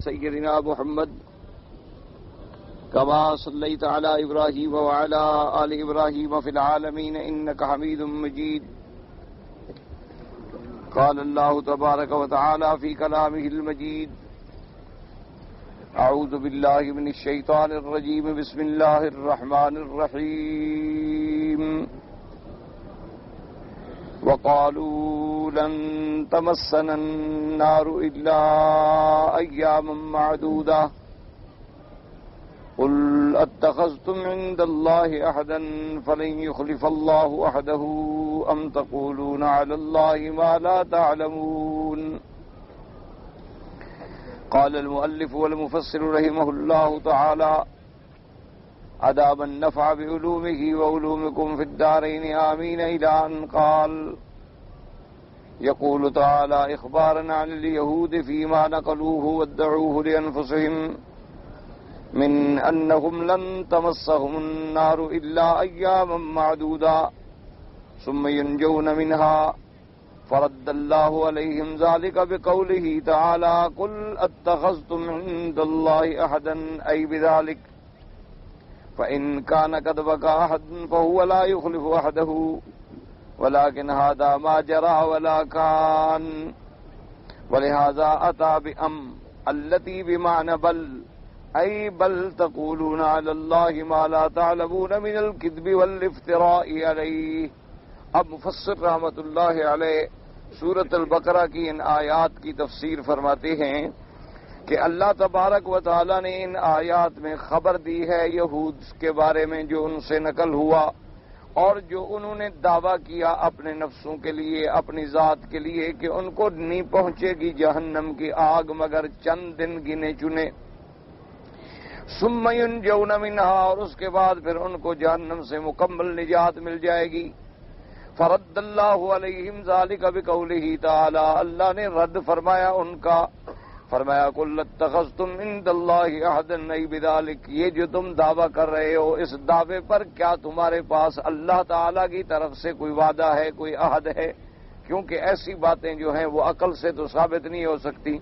سيدنا محمد كما صليت على إبراهيم وعلى آل إبراهيم في العالمين إنك حميد مجيد. قال الله تبارك وتعالى في كلامه المجيد: أعوذ بالله من الشيطان الرجيم. بسم الله الرحمن الرحيم. وقالوا لن تمسنا النار إلا أياما معدودة قل اتخذتم عند الله أحدا فلن يخلف الله أحده أم تقولون على الله ما لا تعلمون. قال المؤلف والمفسر رحمه الله تعالى: أدام النفع بعلومه وعلومكم في الدارين آمين. إلى أن قال: يقول تعالى إخبارا عن اليهود فيما نقلوه وادعوه لأنفسهم من أنهم لن تمسهم النار إلا أياما معدودا ثم ينجون منها، فرد الله عليهم ذلك بقوله تعالى: قل اتخذتم عند الله أحدا أي بذلك، فإن كان قد بقى أحد فهو لا يخلف أحده، ولكن هذا ما جرى ولا كان. ولهذا أتى بأم التي بمعنى بل، أي بل تقولون على الله ما لا تعلمون من الكذب والافتراء عليه. اب مفسر رحمت اللہ علیہ سورۃ البقرہ کی ان آیات کی تفسیر فرماتے ہیں کہ اللہ تبارک و تعالی نے ان آیات میں خبر دی ہے یہود کے بارے میں جو ان سے نقل ہوا اور جو انہوں نے دعویٰ کیا اپنے نفسوں کے لیے، اپنی ذات کے لیے، کہ ان کو نہیں پہنچے گی جہنم کی آگ مگر چند دن گنے چنے. ثم ينجون منها، اور اس کے بعد پھر ان کو جہنم سے مکمل نجات مل جائے گی. فرد اللہ علیہم ذالک بقولہ تعالی، اللہ نے رد فرمایا ان کا، فرمایا: قل اتخذتم عند اللہ عہدا ای بذالک، یہ جو تم دعویٰ کر رہے ہو اس دعوے پر کیا تمہارے پاس اللہ تعالی کی طرف سے کوئی وعدہ ہے، کوئی عہد ہے؟ کیونکہ ایسی باتیں جو ہیں وہ عقل سے تو ثابت نہیں ہو سکتی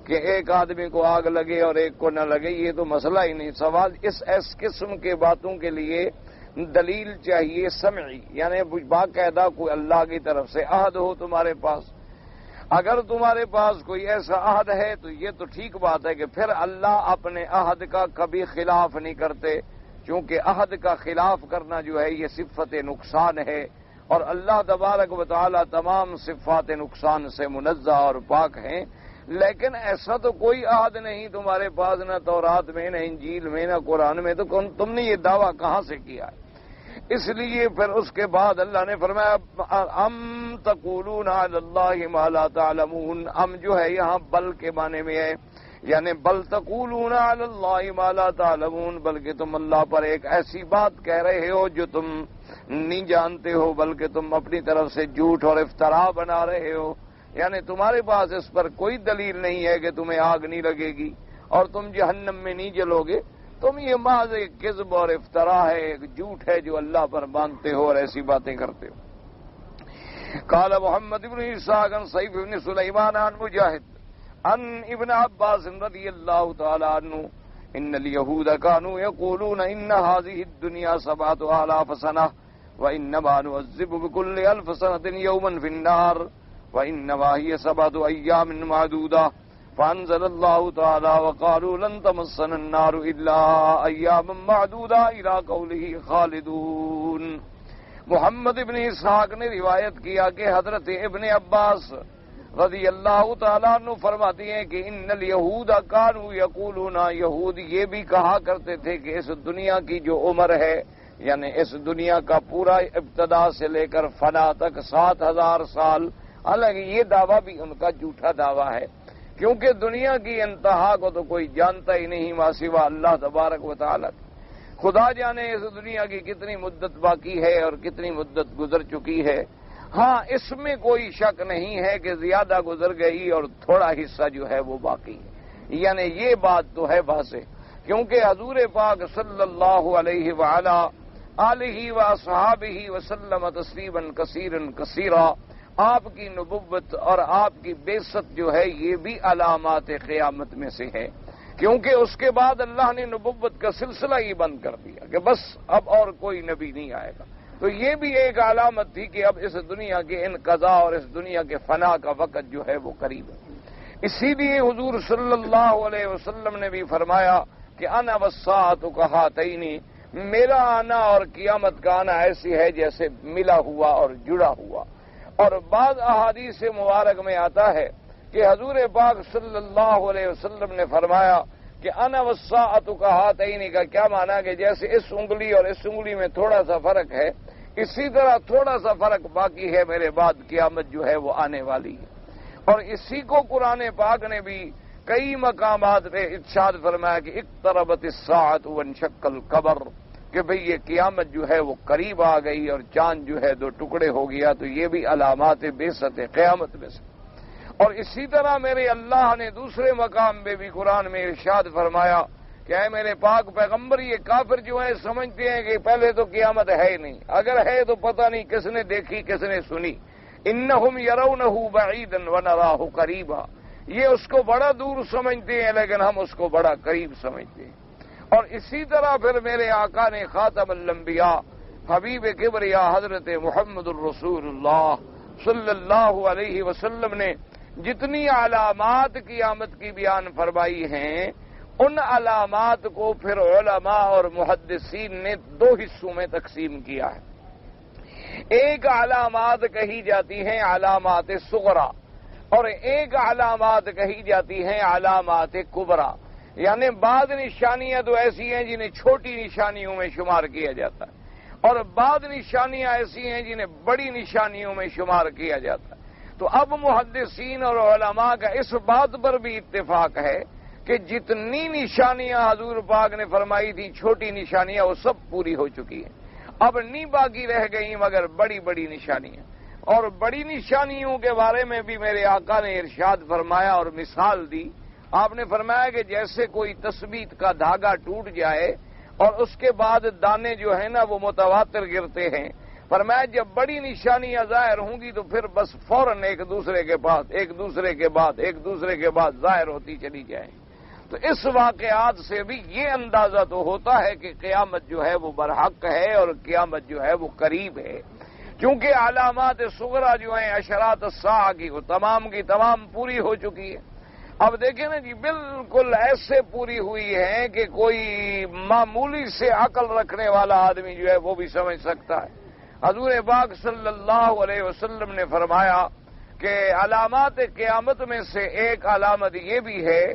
کہ ایک آدمی کو آگ لگے اور ایک کو نہ لگے، یہ تو مسئلہ ہی نہیں. سوال اس قسم کے باتوں کے لیے دلیل چاہیے سمعی، یعنی باقاعدہ کوئی اللہ کی طرف سے عہد ہو تمہارے پاس. اگر تمہارے پاس کوئی ایسا عہد ہے تو یہ تو ٹھیک بات ہے کہ پھر اللہ اپنے عہد کا کبھی خلاف نہیں کرتے، چونکہ عہد کا خلاف کرنا جو ہے یہ صفت نقصان ہے، اور اللہ تبارک و تعالی تمام صفات نقصان سے منزہ اور پاک ہیں. لیکن ایسا تو کوئی عہد نہیں تمہارے پاس، نہ تورات میں، نہ انجیل میں، نہ قرآن میں، تو تم نے یہ دعویٰ کہاں سے کیا ہے؟ اس لیے پھر اس کے بعد اللہ نے فرمایا: ام تقولون علی اللہ ما لا تعلمون. ام جو ہے یہاں بل کے معنی میں ہے، یعنی بل تقولون علی اللہ ما لا تعلمون، بلکہ تم اللہ پر ایک ایسی بات کہہ رہے ہو جو تم نہیں جانتے ہو، بلکہ تم اپنی طرف سے جھوٹ اور افتراء بنا رہے ہو. یعنی تمہارے پاس اس پر کوئی دلیل نہیں ہے کہ تمہیں آگ نہیں لگے گی اور تم جہنم میں نہیں جلو گے. تم یہ محض ایک کذب اور افتراء ہے، ایک جھوٹ ہے جو اللہ پر باندھتے ہو اور ایسی باتیں کرتے ہو. قال محمد بن اسحاق عن سیف بن سلیمان عن مجاہد عن ابن عباس رضی اللہ تعالی عنہ ان اليهود كانوا يقولون ان هذه الدنيا 7000 سنة وانما نعذب بكل 1000 سنة يوما في النار وانما هي 7 ايام معدودة. فانزل الله تعالى: وقالوا لن تمسنا النار الا اياما معدودة الى قوله خالدون. محمد ابن اسحاق نے روایت کیا کہ حضرت ابن عباس رضی اللہ تعالیٰ عنہ فرماتی ہیں کہ ان الیہود کانوا یقولون، یہود یہ بھی کہا کرتے تھے کہ اس دنیا کی جو عمر ہے، یعنی اس دنیا کا پورا ابتدا سے لے کر فنا تک 7000 سال. حالانکہ یہ دعویٰ بھی ان کا جھوٹا دعویٰ ہے، کیونکہ دنیا کی انتہا کو تو کوئی جانتا ہی نہیں ماں سوا اللہ تبارک و تعالیٰ. خدا جانے اس دنیا کی کتنی مدت باقی ہے اور کتنی مدت گزر چکی ہے. ہاں اس میں کوئی شک نہیں ہے کہ زیادہ گزر گئی اور تھوڑا حصہ جو ہے وہ باقی ہے، یعنی یہ بات تو ہے واضح، کیونکہ حضور پاک صلی اللہ علیہ وعلا آلہ واصحابہ وسلم تسلیما کثیرا کثیرا، آپ کی نبوت اور آپ کی بعثت جو ہے یہ بھی علامات قیامت میں سے ہے. کیونکہ اس کے بعد اللہ نے نبوت کا سلسلہ ہی بند کر دیا کہ بس اب اور کوئی نبی نہیں آئے گا. تو یہ بھی ایک علامت تھی کہ اب اس دنیا کے انقضاء اور اس دنیا کے فنا کا وقت جو ہے وہ قریب ہے. اسی لیے حضور صلی اللہ علیہ وسلم نے بھی فرمایا کہ انا والساعۃ کہاتین، میرا آنا اور قیامت کا آنا ایسی ہے جیسے ملا ہوا اور جڑا ہوا. اور بعض احادیث مبارک میں آتا ہے کہ حضور پاک صلی اللہ علیہ وسلم نے فرمایا کہ انا والساعۃ کہاتین کا کیا معنی کہ جیسے اس انگلی اور اس انگلی میں تھوڑا سا فرق ہے، اسی طرح تھوڑا سا فرق باقی ہے میرے بعد قیامت جو ہے وہ آنے والی ہے. اور اسی کو قرآن پاک نے بھی کئی مقامات پہ ارشاد فرمایا کہ اقتربت الساعۃ وانشق القمر، کہ بھئی یہ قیامت جو ہے وہ قریب آ گئی اور چاند جو ہے دو ٹکڑے ہو گیا. تو یہ بھی علامات بعثت قیامت میں سے. اور اسی طرح میرے اللہ نے دوسرے مقام پہ بھی قرآن میں ارشاد فرمایا کہ اے میرے پاک پیغمبر، یہ کافر جو ہیں سمجھتے ہیں کہ پہلے تو قیامت ہے ہی نہیں، اگر ہے تو پتہ نہیں کس نے دیکھی کس نے سنی. انہم یرونہ بعیدا ونراہ قریبا، یہ اس کو بڑا دور سمجھتے ہیں لیکن ہم اس کو بڑا قریب سمجھتے ہیں. اور اسی طرح پھر میرے آقا نے خاتم الانبیاء حبیب کبریا حضرت محمد الرسول اللہ صلی اللہ علیہ وسلم نے جتنی علامات قیامت کی بیان فرمائی ہیں، ان علامات کو پھر علماء اور محدثین نے دو حصوں میں تقسیم کیا ہے. ایک علامات کہی جاتی ہیں علامات صغرا، اور ایک علامات کہی جاتی ہیں علامات کبرا. یعنی بعض نشانیاں تو ایسی ہیں جنہیں چھوٹی نشانیوں میں شمار کیا جاتا ہے، اور بعض نشانیاں ایسی ہیں جنہیں بڑی نشانیوں میں شمار کیا جاتا ہے. تو اب محدثین اور علماء کا اس بات پر بھی اتفاق ہے کہ جتنی نشانیاں حضور پاک نے فرمائی تھیں چھوٹی نشانیاں وہ سب پوری ہو چکی ہیں. اب نہیں باقی رہ گئی مگر بڑی بڑی نشانیاں. اور بڑی نشانیوں کے بارے میں بھی میرے آقا نے ارشاد فرمایا اور مثال دی. آپ نے فرمایا کہ جیسے کوئی تثبیت کا دھاگا ٹوٹ جائے اور اس کے بعد دانے جو ہیں نا وہ متواتر گرتے ہیں. فرمایا جب بڑی نشانیاں ظاہر ہوں گی تو پھر بس فوراً ایک دوسرے کے بعد ایک دوسرے کے بعد ایک دوسرے کے بعد ظاہر ہوتی چلی جائیں. تو اس واقعات سے بھی یہ اندازہ تو ہوتا ہے کہ قیامت جو ہے وہ برحق ہے اور قیامت جو ہے وہ قریب ہے. چونکہ علامات صغرا جو ہیں اشراط الساعہ کی وہ تمام کی تمام پوری ہو چکی ہے. اب دیکھیں نا جی بالکل ایسے پوری ہوئی ہیں کہ کوئی معمولی سے عقل رکھنے والا آدمی جو ہے وہ بھی سمجھ سکتا ہے. حضور پاک صلی اللہ علیہ وسلم نے فرمایا کہ علامات قیامت میں سے ایک علامت یہ بھی ہے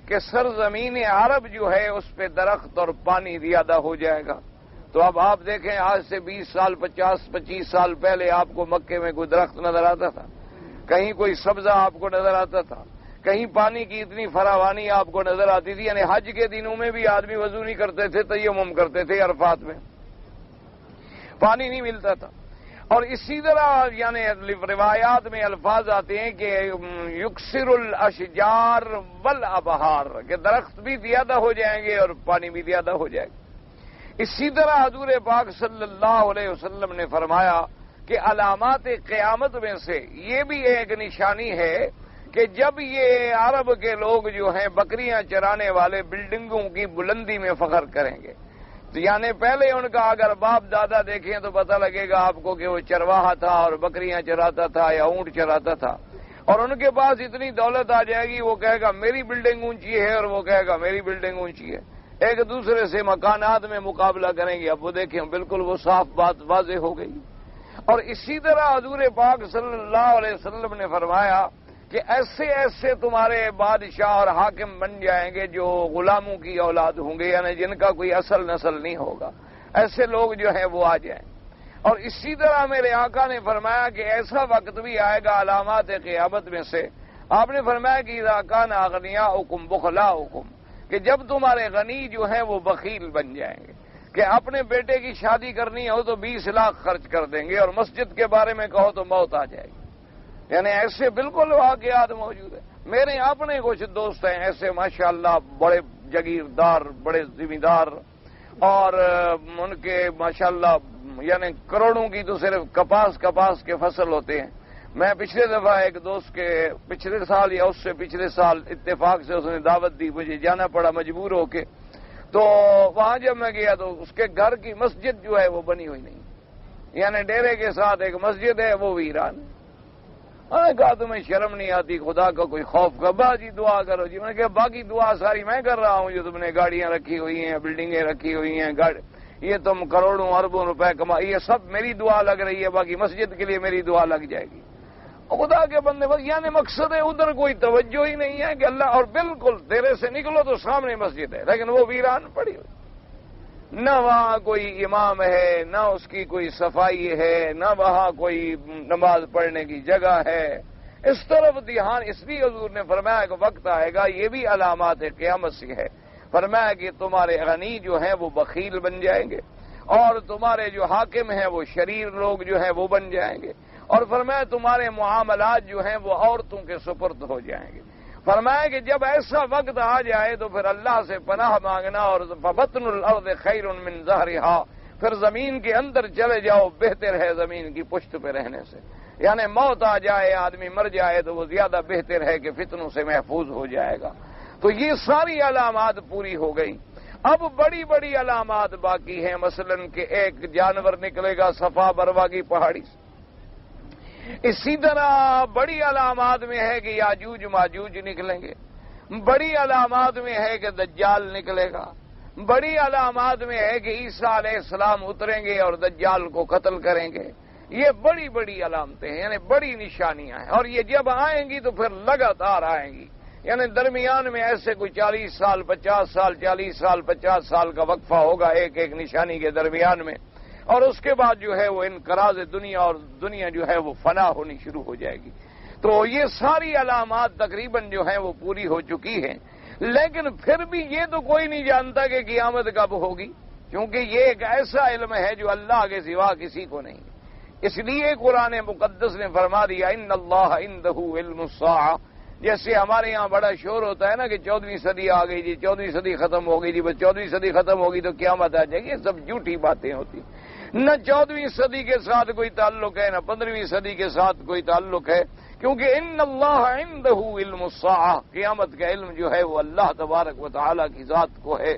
کہ سرزمین عرب جو ہے اس پہ درخت اور پانی زیادہ ہو جائے گا. تو اب آپ دیکھیں آج سے 20 سال 25 سال پہلے آپ کو مکے میں کوئی درخت نظر آتا تھا، کہیں کوئی سبزہ آپ کو نظر آتا تھا، کہیں پانی کی اتنی فراوانی آپ کو نظر آتی تھی. یعنی حج کے دنوں میں بھی آدمی وضو نہیں کرتے تھے، تیمم کرتے تھے، عرفات میں پانی نہیں ملتا تھا. اور اسی طرح یعنی روایات میں الفاظ آتے ہیں کہ یکسر الاشجار والابہار، کہ درخت بھی زیادہ ہو جائیں گے اور پانی بھی زیادہ ہو جائے گا. اسی طرح حضور پاک صلی اللہ علیہ وسلم نے فرمایا کہ علامات قیامت میں سے یہ بھی ایک نشانی ہے کہ جب یہ عرب کے لوگ جو ہیں بکریاں چرانے والے بلڈنگوں کی بلندی میں فخر کریں گے. یعنی پہلے ان کا اگر باپ دادا دیکھیں تو پتہ لگے گا آپ کو کہ وہ چرواہا تھا اور بکریاں چراتا تھا یا اونٹ چراتا تھا، اور ان کے پاس اتنی دولت آ جائے گی وہ کہے گا میری بلڈنگ اونچی ہے اور وہ کہے گا میری بلڈنگ اونچی ہے. ایک دوسرے سے مکانات میں مقابلہ کریں گے. اب وہ دیکھیں بالکل وہ صاف بات واضح ہو گئی. اور اسی طرح حضور پاک صلی اللہ علیہ وسلم نے فرمایا کہ ایسے ایسے تمہارے بادشاہ اور حاکم بن جائیں گے جو غلاموں کی اولاد ہوں گے، یعنی جن کا کوئی اصل نسل نہیں ہوگا. ایسے لوگ جو ہیں وہ آ جائیں. اور اسی طرح میرے آقا نے فرمایا کہ ایسا وقت بھی آئے گا علامات قیامت میں سے. آپ نے فرمایا کہ اذا کان اغنیاؤکم بخلاؤکم، کہ جب تمہارے غنی جو ہیں وہ بخیل بن جائیں گے، کہ اپنے بیٹے کی شادی کرنی ہو تو 20 لاکھ خرچ کر دیں گے اور مسجد کے بارے میں کہو تو موت آ جائے گی. یعنی ایسے بالکل واقعات موجود ہیں. میرے اپنے کچھ دوست ہیں ایسے ماشاءاللہ بڑے جگیردار، بڑے ذمہ دار، اور ان کے ماشاءاللہ یعنی کروڑوں کی تو صرف کپاس کے فصل ہوتے ہیں. میں پچھلے دفعہ ایک دوست کے پچھلے سال یا اس سے پچھلے سال اتفاق سے اس نے دعوت دی، مجھے جانا پڑا مجبور ہو کے، تو وہاں جب میں گیا تو اس کے گھر کی مسجد جو ہے وہ بنی ہوئی نہیں، یعنی ڈیرے کے ساتھ ایک مسجد ہے وہ ویران۔ میں نے کہا تمہیں شرم نہیں آتی، خدا کا کوئی خوف کا؟ باجی دعا کرو جی۔ میں نے کہا باقی دعا ساری میں کر رہا ہوں، جو تم نے گاڑیاں رکھی ہوئی ہیں، بلڈنگیں رکھی ہوئی ہیں، یہ تم کروڑوں اربوں روپے کما، یہ سب میری دعا لگ رہی ہے، باقی مسجد کے لیے میری دعا لگ جائے گی۔ خدا کے بندے بس، یعنی مقصد ہے ادھر کوئی توجہ ہی نہیں ہے کہ اللہ، اور بالکل تیرے سے نکلو تو سامنے مسجد ہے، لیکن وہ ویران پڑی ہوئی، نہ وہاں کوئی امام ہے، نہ اس کی کوئی صفائی ہے، نہ وہاں کوئی نماز پڑھنے کی جگہ ہے۔ اس طرف دھیان، اس لیے حضور نے فرمایا کہ وقت آئے گا، یہ بھی علامات قیامت سے ہے۔ فرمایا کہ تمہارے غنی جو ہیں وہ بخیل بن جائیں گے، اور تمہارے جو حاکم ہیں وہ شریر لوگ جو ہیں وہ بن جائیں گے، اور فرمایا تمہارے معاملات جو ہیں وہ عورتوں کے سپرد ہو جائیں گے۔ فرمایا کہ جب ایسا وقت آ جائے تو پھر اللہ سے پناہ مانگنا، اور فبطن الارض خیر من ظہرہا، پھر زمین کے اندر چلے جاؤ، بہتر ہے زمین کی پشت پہ رہنے سے۔ یعنی موت آ جائے، آدمی مر جائے تو وہ زیادہ بہتر ہے کہ فتنوں سے محفوظ ہو جائے گا۔ تو یہ ساری علامات پوری ہو گئی۔ اب بڑی بڑی علامات باقی ہیں، مثلا کہ ایک جانور نکلے گا صفا بروا کی پہاڑی سے۔ اسی طرح بڑی علامات میں ہے کہ یاجوج ماجوج نکلیں گے، بڑی علامات میں ہے کہ دجال نکلے گا، بڑی علامات میں ہے کہ عیسیٰ علیہ السلام اتریں گے اور دجال کو قتل کریں گے۔ یہ بڑی بڑی علامتیں ہیں، یعنی بڑی نشانیاں ہیں، اور یہ جب آئیں گی تو پھر لگاتار آئیں گی، یعنی درمیان میں ایسے کوئی 40 سال 50 سال 40 سال 50 سال کا وقفہ ہوگا ایک ایک نشانی کے درمیان میں، اور اس کے بعد جو ہے وہ انقراض دنیا، اور دنیا جو ہے وہ فنا ہونی شروع ہو جائے گی۔ تو یہ ساری علامات تقریباً جو ہیں وہ پوری ہو چکی ہیں، لیکن پھر بھی یہ تو کوئی نہیں جانتا کہ قیامت کب ہوگی، کیونکہ یہ ایک ایسا علم ہے جو اللہ کے سوا کسی کو نہیں۔ اس لیے قرآن مقدس نے فرما دیا ان اللہ عنده علم الساعہ، جیسے ہمارے یہاں بڑا شور ہوتا ہے نا کہ 14ویں صدی آ گئی جی، 14ویں صدی ختم ہو گئی جی، بس 14ویں صدی ختم ہوگی تو قیامت آ جائے گی، یہ سب جھوٹی باتیں ہوتی ہیں۔ نہ 14ویں صدی کے ساتھ کوئی تعلق ہے، نہ 15ویں صدی کے ساتھ کوئی تعلق ہے، کیونکہ ان اللہ عنده علم الساعہ، قیامت کا علم جو ہے وہ اللہ تبارک و تعالی کی ذات کو ہے،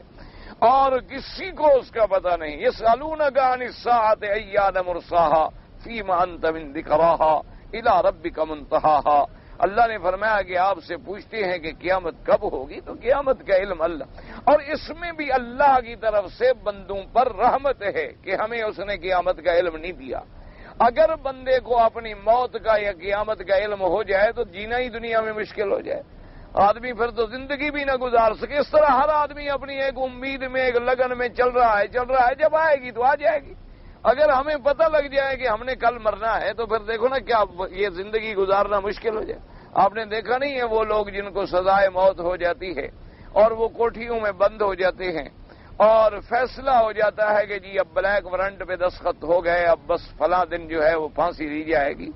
اور کسی کو اس کا پتہ نہیں۔ یسألونک عن الساعۃ ایان مرساہا فیما انت من ذکراہا الی ربک منتہاہا۔ اللہ نے فرمایا کہ آپ سے پوچھتے ہیں کہ قیامت کب ہوگی، تو قیامت کا علم اللہ، اور اس میں بھی اللہ کی طرف سے بندوں پر رحمت ہے کہ ہمیں اس نے قیامت کا علم نہیں دیا۔ اگر بندے کو اپنی موت کا یا قیامت کا علم ہو جائے تو جینا ہی دنیا میں مشکل ہو جائے، آدمی پھر تو زندگی بھی نہ گزار سکے۔ اس طرح ہر آدمی اپنی ایک امید میں، ایک لگن میں چل رہا ہے، جب آئے گی تو آ جائے گی۔ اگر ہمیں پتہ لگ جائے کہ ہم نے کل مرنا ہے تو پھر دیکھو نا کیا یہ زندگی گزارنا مشکل ہو جائے۔ آپ نے دیکھا نہیں ہے وہ لوگ جن کو سزائے موت ہو جاتی ہے اور وہ کوٹھیوں میں بند ہو جاتے ہیں، اور فیصلہ ہو جاتا ہے کہ جی اب بلیک وارنٹ پہ دستخط ہو گئے، اب بس فلاں دن جو ہے وہ پھانسی دی جائے گی،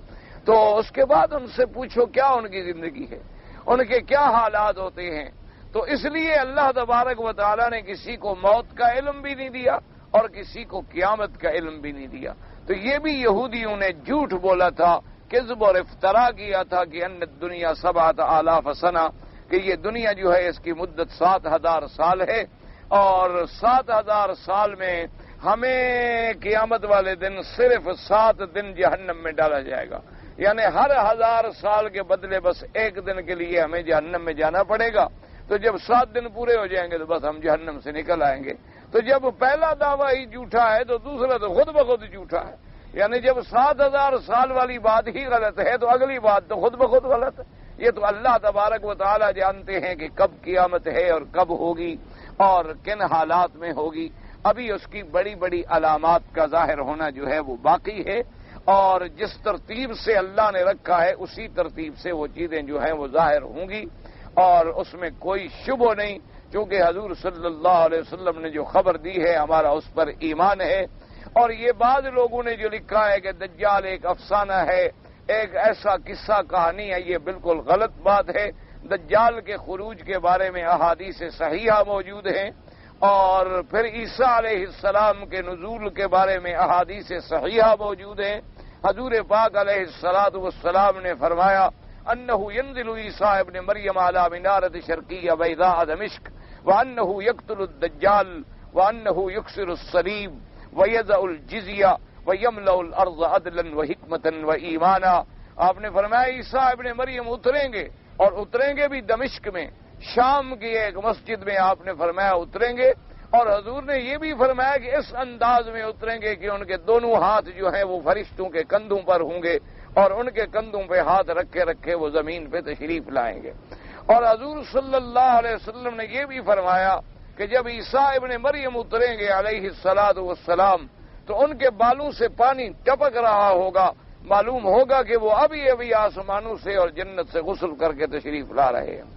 تو اس کے بعد ان سے پوچھو کیا ان کی زندگی ہے، ان کے کیا حالات ہوتے ہیں۔ تو اس لیے اللہ تبارک و تعالیٰ نے کسی کو موت کا علم بھی نہیں دیا اور کسی کو قیامت کا علم بھی نہیں دیا۔ تو یہ بھی یہودیوں نے جھوٹ بولا تھا، کذب اور افترا کیا تھا کہ ان الدنیا 7,000 سنہ، کہ یہ دنیا جو ہے اس کی مدت 7,000 سال ہے، اور 7,000 سال میں ہمیں قیامت والے دن صرف 7 دن جہنم میں ڈالا جائے گا، یعنی ہر 1000 سال کے بدلے بس ایک دن کے لیے ہمیں جہنم میں جانا پڑے گا۔ تو جب 7 دن پورے ہو جائیں گے تو بس ہم جہنم سے نکل آئیں گے۔ تو جب پہلا دعویٰ ہی جھوٹا ہے تو دوسرا تو خود بخود جھوٹا ہے، یعنی جب 7,000 سال والی بات ہی غلط ہے تو اگلی بات تو خود بخود غلط ہے۔ یہ تو اللہ تبارک و تعالی جانتے ہیں کہ کب قیامت ہے اور کب ہوگی اور کن حالات میں ہوگی۔ ابھی اس کی بڑی بڑی علامات کا ظاہر ہونا جو ہے وہ باقی ہے، اور جس ترتیب سے اللہ نے رکھا ہے اسی ترتیب سے وہ چیزیں جو ہیں وہ ظاہر ہوں گی، اور اس میں کوئی شبہ نہیں، چونکہ حضور صلی اللہ علیہ وسلم نے جو خبر دی ہے ہمارا اس پر ایمان ہے۔ اور یہ بعض لوگوں نے جو لکھا ہے کہ دجال ایک افسانہ ہے، ایک ایسا قصہ کہانی ہے، یہ بالکل غلط بات ہے۔ دجال کے خروج کے بارے میں احادیث صحیحہ موجود ہیں، اور پھر عیسیٰ علیہ السلام کے نزول کے بارے میں احادیث صحیحہ موجود ہیں۔ حضور پاک علیہ الصلوۃ والسلام نے فرمایا انہ ینزل عیسیٰ ابن مریم علی منارۃ شرقیہ بیضاء دمشق وانہ یقتل الدجال وانہ یکسر الصلیب ویضع الجزیہ ویملأ الارض عدلا وحکمتا وایمانا۔ آپ نے فرمایا عیسیٰ ابن مریم اتریں گے، اور اتریں گے بھی دمشق میں، شام کی ایک مسجد میں آپ نے فرمایا اتریں گے، اور حضور نے یہ بھی فرمایا کہ اس انداز میں اتریں گے کہ ان کے دونوں ہاتھ جو ہیں وہ فرشتوں کے کندھوں پر ہوں گے، اور ان کے کندھوں پہ ہاتھ رکھے رکھے وہ زمین پہ تشریف لائیں گے۔ اور حضور صلی اللہ علیہ وسلم نے یہ بھی فرمایا کہ جب عیسیٰ ابن مریم اتریں گے علیہ الصلوۃ والسلام تو ان کے بالوں سے پانی ٹپک رہا ہوگا، معلوم ہوگا کہ وہ ابھی آسمانوں سے اور جنت سے غسل کر کے تشریف لا رہے ہیں۔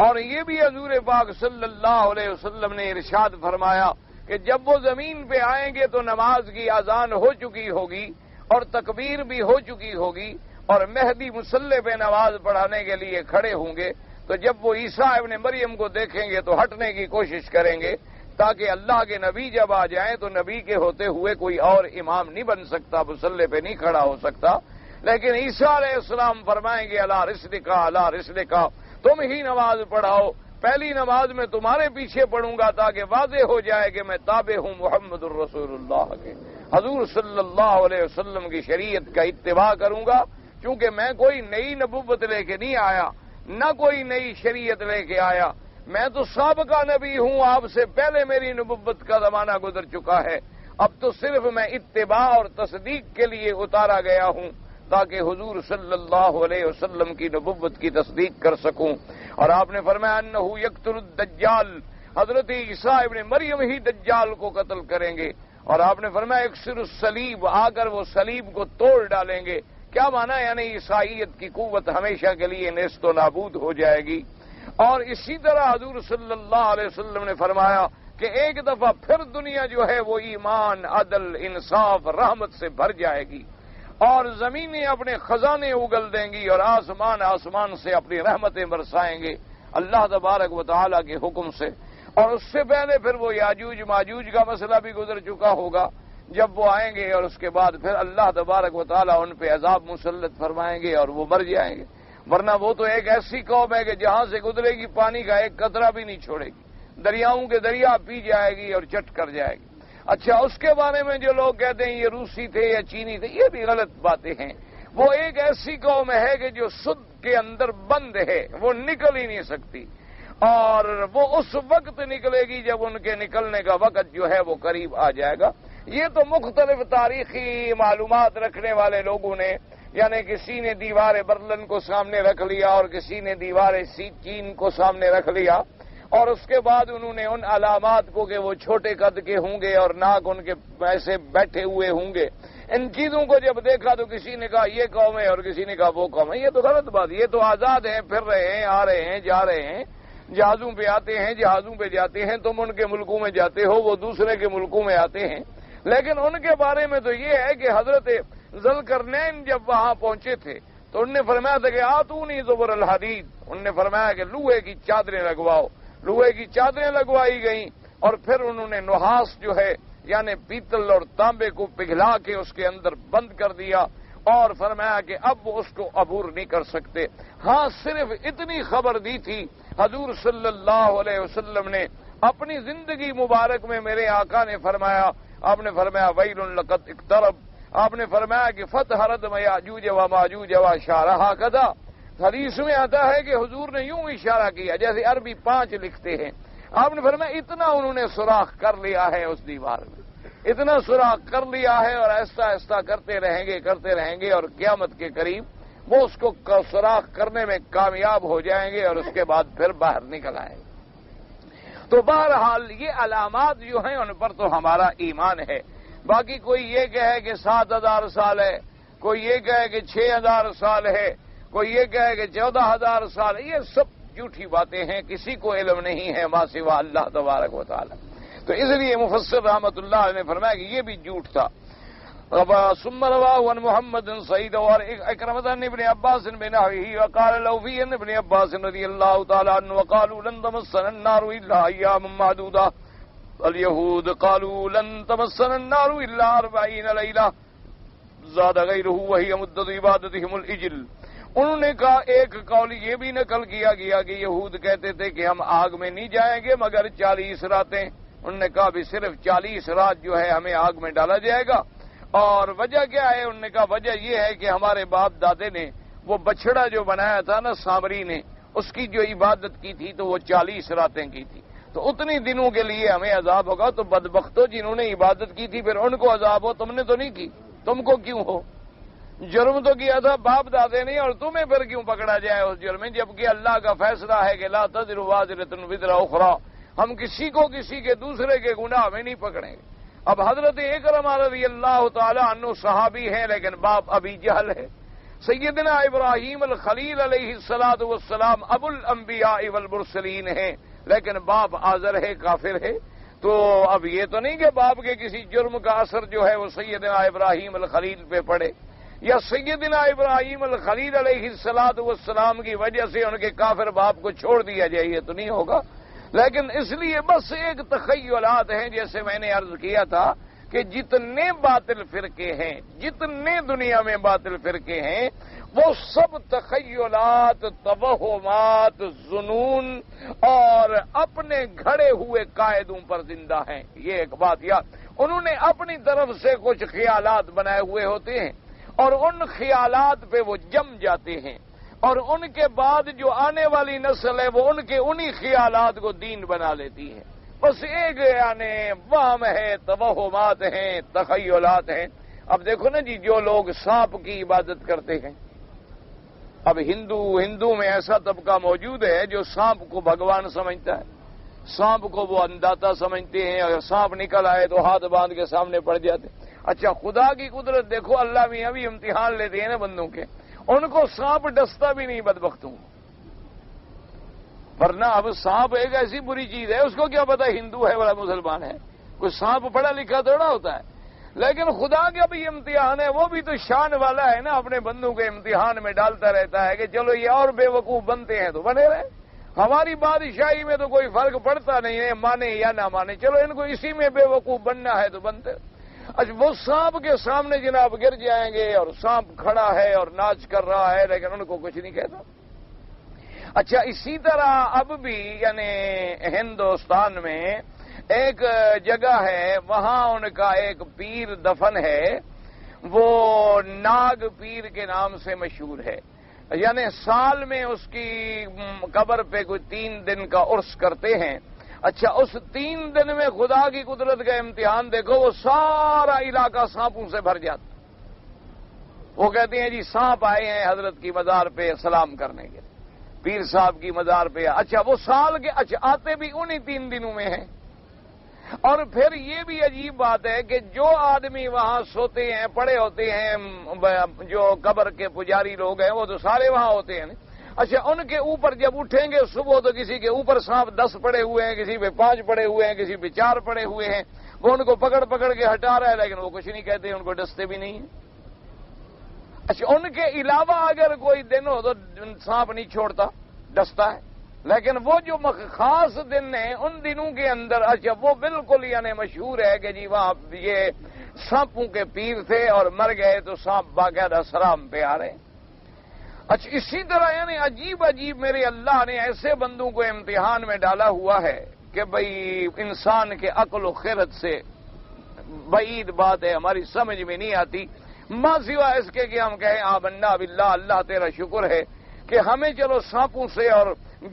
اور یہ بھی حضور پاک صلی اللہ علیہ وسلم نے ارشاد فرمایا کہ جب وہ زمین پہ آئیں گے تو نماز کی اذان ہو چکی ہوگی اور تکبیر بھی ہو چکی ہوگی، اور مہدی مصلی پہ نماز پڑھانے کے لیے کھڑے ہوں گے، تو جب وہ عیسیٰ ابن مریم کو دیکھیں گے تو ہٹنے کی کوشش کریں گے، تاکہ اللہ کے نبی جب آ جائیں تو نبی کے ہوتے ہوئے کوئی اور امام نہیں بن سکتا، مصلی پہ نہیں کھڑا ہو سکتا۔ لیکن عیسیٰ علیہ السلام فرمائیں گے الا رسلکا الا رسلکا، تم ہی نماز پڑھاؤ، پہلی نماز میں تمہارے پیچھے پڑھوں گا تاکہ واضح ہو جائے کہ میں تابع ہوں محمد الرسول اللہ کے، حضور صلی اللہ علیہ وسلم کی شریعت کا اتباع کروں گا، کیونکہ میں کوئی نئی نبوت لے کے نہیں آیا، نہ کوئی نئی شریعت لے کے آیا، میں تو سابقہ نبی ہوں، آپ سے پہلے میری نبوت کا زمانہ گزر چکا ہے، اب تو صرف میں اتباع اور تصدیق کے لیے اتارا گیا ہوں تاکہ حضور صلی اللہ علیہ وسلم کی نبوت کی تصدیق کر سکوں۔ اور آپ نے فرمایا انہ یقتل الدجال، حضرت عیسیٰ ابن مریم ہی دجال کو قتل کریں گے، اور آپ نے فرمایا یکسر الصلیب، آ کر وہ صلیب کو توڑ ڈالیں گے۔ کیا مانا؟ یعنی عیسائیت کی قوت ہمیشہ کے لیے نیست و نابود ہو جائے گی۔ اور اسی طرح حضور صلی اللہ علیہ وسلم نے فرمایا کہ ایک دفعہ پھر دنیا جو ہے وہ ایمان، عدل، انصاف، رحمت سے بھر جائے گی، اور زمینیں اپنے خزانے اگل دیں گی، اور آسمان سے اپنی رحمتیں برسائیں گے اللہ تبارک و تعالیٰ کے حکم سے۔ اور اس سے پہلے پھر وہ یاجوج ماجوج کا مسئلہ بھی گزر چکا ہوگا، جب وہ آئیں گے، اور اس کے بعد پھر اللہ تبارک و تعالیٰ ان پہ عذاب مسلط فرمائیں گے اور وہ مر جائیں گے، ورنہ وہ تو ایک ایسی قوم ہے کہ جہاں سے گزرے گی پانی کا ایک قطرہ بھی نہیں چھوڑے گی، دریاؤں کے دریا پی جائے گی اور چٹ کر جائے گی۔ اچھا، اس کے بارے میں جو لوگ کہتے ہیں یہ روسی تھے یا چینی تھے، یہ بھی غلط باتیں ہیں۔ وہ ایک ایسی قوم ہے کہ جو سد کے اندر بند ہے، وہ نکل ہی نہیں سکتی، اور وہ اس وقت نکلے گی جب ان کے نکلنے کا وقت جو ہے وہ قریب آ جائے گا۔ یہ تو مختلف تاریخی معلومات رکھنے والے لوگوں نے، یعنی کسی نے دیوار برلن کو سامنے رکھ لیا اور کسی نے دیوار چین کو سامنے رکھ لیا، اور اس کے بعد انہوں نے ان علامات کو کہ وہ چھوٹے قد کے ہوں گے اور ناک ان کے ایسے بیٹھے ہوئے ہوں گے، ان چیزوں کو جب دیکھا تو کسی نے کہا یہ قوم ہے اور کسی نے کہا وہ قوم ہے۔ یہ تو غلط بات، یہ تو آزاد ہیں، پھر رہے ہیں، آ رہے ہیں، جا رہے ہیں، جہازوں پہ آتے ہیں، جہازوں پہ جاتے ہیں، تم ان کے ملکوں میں جاتے ہو، وہ دوسرے کے ملکوں میں آتے ہیں۔ لیکن ان کے بارے میں تو یہ ہے کہ حضرت ذوالقرنین جب وہاں پہنچے تھے تو انہوں نے فرمایا تھا کہ آتونی زبر الحدید، انہوں نے فرمایا کہ لوہے کی چادریں لگواؤ، لوہے کی چادریں لگوائی گئیں، اور پھر انہوں نے نحاس جو ہے یعنی پیتل اور تانبے کو پگھلا کے اس کے اندر بند کر دیا، اور فرمایا کہ اب وہ اس کو عبور نہیں کر سکتے۔ ہاں، صرف اتنی خبر دی تھی حضور صلی اللہ علیہ وسلم نے اپنی زندگی مبارک میں، میرے آقا نے فرمایا، آپ نے فرمایا ویل لقد اقترب، آپ نے فرمایا کہ فتح ردم یاجوج و ماجوج و شارہا کدا۔ حدیث میں آتا ہے کہ حضور نے یوں اشارہ کیا جیسے عربی 5 لکھتے ہیں، آپ نے فرمایا اتنا انہوں نے سوراخ کر لیا ہے اس دیوار میں، اتنا سوراخ کر لیا ہے، اور ایسا ایسا کرتے رہیں گے اور قیامت کے قریب وہ اس کو سوراخ کرنے میں کامیاب ہو جائیں گے، اور اس کے بعد پھر باہر نکل آئیں گے۔ تو بہرحال یہ علامات جو ہیں ان پر تو ہمارا ایمان ہے۔ باقی کوئی یہ کہے کہ 7000 سال ہے، کوئی یہ کہے کہ 6000 سال ہے، کوئی یہ کہے کہ 14000 سال ہے، یہ سب جھوٹی باتیں ہیں، کسی کو علم نہیں ہے ما سوا اللہ تبارک و تعالی۔ تو اس لیے مفسر رحمۃ اللہ علیہ نے فرمایا کہ یہ بھی جھوٹ تھا۔ ثم رواه عن محمد سعید اور اکرمۃ ابن عباس بنحوه وقال له في ابن عباس رضی اللہ تعالی عنہ وقالوا لن تمسنا النار الا ایاما معدودة اليهود قالوا لن تمسنا النار الا 40 ليلة زاد غیرہ وہی مدت عبادتہم العجل۔ انہوں نے کہا ایک قول یہ بھی نقل کیا گیا کہ یہود کہتے تھے کہ ہم آگ میں نہیں جائیں گے مگر 40 راتیں۔ انہوں نے کہا بھی صرف 40 رات جو ہے ہمیں آگ میں ڈالا جائے گا۔ اور وجہ کیا ہے؟ انہوں نے کہا وجہ یہ ہے کہ ہمارے باپ دادے نے وہ بچڑا جو بنایا تھا نا سامری نے، اس کی جو عبادت کی تھی تو وہ 40 راتیں کی تھی، تو اتنی دنوں کے لیے ہمیں عذاب ہوگا۔ تو بدبختوں جنہوں نے عبادت کی تھی پھر ان کو عذاب ہو، تم نے تو نہیں کی، تم کو کیوں ہو؟ جرم تو کیا تھا باپ دادے نے، اور تمہیں پھر کیوں پکڑا جائے اس جرم میں، جبکہ اللہ کا فیصلہ ہے کہ لا تزر وازرۃ وزر اخری، ہم کسی کو کسی کے دوسرے کے گناہ میں نہیں پکڑیں گے۔ اب حضرت اکرمہ رضی اللہ تعالی عنہ صحابی ہیں لیکن باپ ابی جہل ہے۔ سیدنا ابراہیم الخلیل علیہ الصلوۃ والسلام ابو الانبیاء والمرسلین ہیں لیکن باپ آزر ہے، کافر ہے۔ تو اب یہ تو نہیں کہ باپ کے کسی جرم کا اثر جو ہے وہ سیدنا ابراہیم الخلیل پہ پڑے، یا سیدنا ابراہیم الخلیل علیہ الصلوۃ والسلام کی وجہ سے ان کے کافر باپ کو چھوڑ دیا جائے، یہ تو نہیں ہوگا۔ لیکن اس لیے بس ایک تخیلات ہیں، جیسے میں نے عرض کیا تھا کہ جتنے باطل فرقے ہیں، جتنے دنیا میں باطل فرقے ہیں، وہ سب تخیلات، توہمات، ظنون اور اپنے گھڑے ہوئے قاعدوں پر زندہ ہیں۔ یہ ایک بات یاد، انہوں نے اپنی طرف سے کچھ خیالات بنائے ہوئے ہوتے ہیں اور ان خیالات پہ وہ جم جاتے ہیں، اور ان کے بعد جو آنے والی نسل ہے وہ ان کے انہی خیالات کو دین بنا لیتی ہے۔ بس ایک یعنی وہم ہے، توہمات ہیں، تخیلات ہیں۔ اب دیکھو نا جی، جو لوگ سانپ کی عبادت کرتے ہیں، اب ہندو میں ایسا طبقہ موجود ہے جو سانپ کو بھگوان سمجھتا ہے، سانپ کو وہ انداتا سمجھتے ہیں، اگر سانپ نکل آئے تو ہاتھ باندھ کے سامنے پڑ جاتے۔ اچھا خدا کی قدرت دیکھو، اللہ بھی ابھی امتحان لیتے ہیں نا بندوں کے، ان کو سانپ ڈستا بھی نہیں بدبختوں، ورنہ اب سانپ ایک ایسی بری چیز ہے، اس کو کیا پتا ہندو ہے بڑا مسلمان ہے، کوئی سانپ پڑھا لکھا تھوڑا ہوتا ہے۔ لیکن خدا کا بھی امتحان ہے، وہ بھی تو شان والا ہے نا، اپنے بندوں کے امتحان میں ڈالتا رہتا ہے کہ چلو یہ اور بے وقوف بنتے ہیں تو بنے رہے، ہماری بادشاہی میں تو کوئی فرق پڑتا نہیں ہے، مانے یا نہ مانے، چلو ان کو اسی میں بے وقوف بننا ہے تو بنتے۔ اچھا وہ سانپ کے سامنے جناب گر جائیں گے، اور سانپ کھڑا ہے اور ناچ کر رہا ہے لیکن ان کو کچھ نہیں کہتا۔ اچھا اسی طرح اب بھی یعنی ہندوستان میں ایک جگہ ہے، وہاں ان کا ایک پیر دفن ہے، وہ ناگ پیر کے نام سے مشہور ہے، یعنی سال میں اس کی قبر پہ کوئی 3 دن کا عرس کرتے ہیں۔ اچھا اس 3 دن میں خدا کی قدرت کا امتحان دیکھو، وہ سارا علاقہ سانپوں سے بھر جاتا۔ وہ کہتے ہیں جی سانپ آئے ہیں حضرت کی مزار پہ سلام کرنے کے، پیر صاحب کی مزار پہ۔ اچھا وہ سال کے آتے بھی انہی 3 دنوں میں ہیں۔ اور پھر یہ بھی عجیب بات ہے کہ جو آدمی وہاں سوتے ہیں، پڑے ہوتے ہیں، جو قبر کے پجاری لوگ ہیں وہ تو سارے وہاں ہوتے ہیں۔ اچھا ان کے اوپر جب اٹھیں گے صبح تو کسی کے اوپر سانپ 10 پڑے ہوئے ہیں، کسی پہ 5 پڑے ہوئے ہیں، کسی پہ 4 پڑے ہوئے ہیں، وہ ان کو پکڑ پکڑ کے ہٹا رہا ہے لیکن وہ کچھ نہیں کہتے، ان کو ڈستے بھی نہیں ہیں۔ اچھا ان کے علاوہ اگر کوئی دن ہو تو سانپ نہیں چھوڑتا، ڈستا ہے، لیکن وہ جو خاص دن ہیں ان دنوں کے اندر اچھا وہ بالکل یعنی مشہور ہے کہ جی وہاں یہ سانپوں کے پیر تھے اور مر گئے تو سانپ باقاعدہ سلام پہ آ رہے ہیں۔ اچھا اسی طرح یعنی عجیب عجیب میرے اللہ نے ایسے بندوں کو امتحان میں ڈالا ہوا ہے کہ بھئی انسان کے عقل و خیرت سے بعید بات ہے، ہماری سمجھ میں نہیں آتی، ماں سوا اس کے کہ ہم کہیں آمنا باللہ، اللہ تیرا شکر ہے کہ ہمیں چلو سانپوں سے اور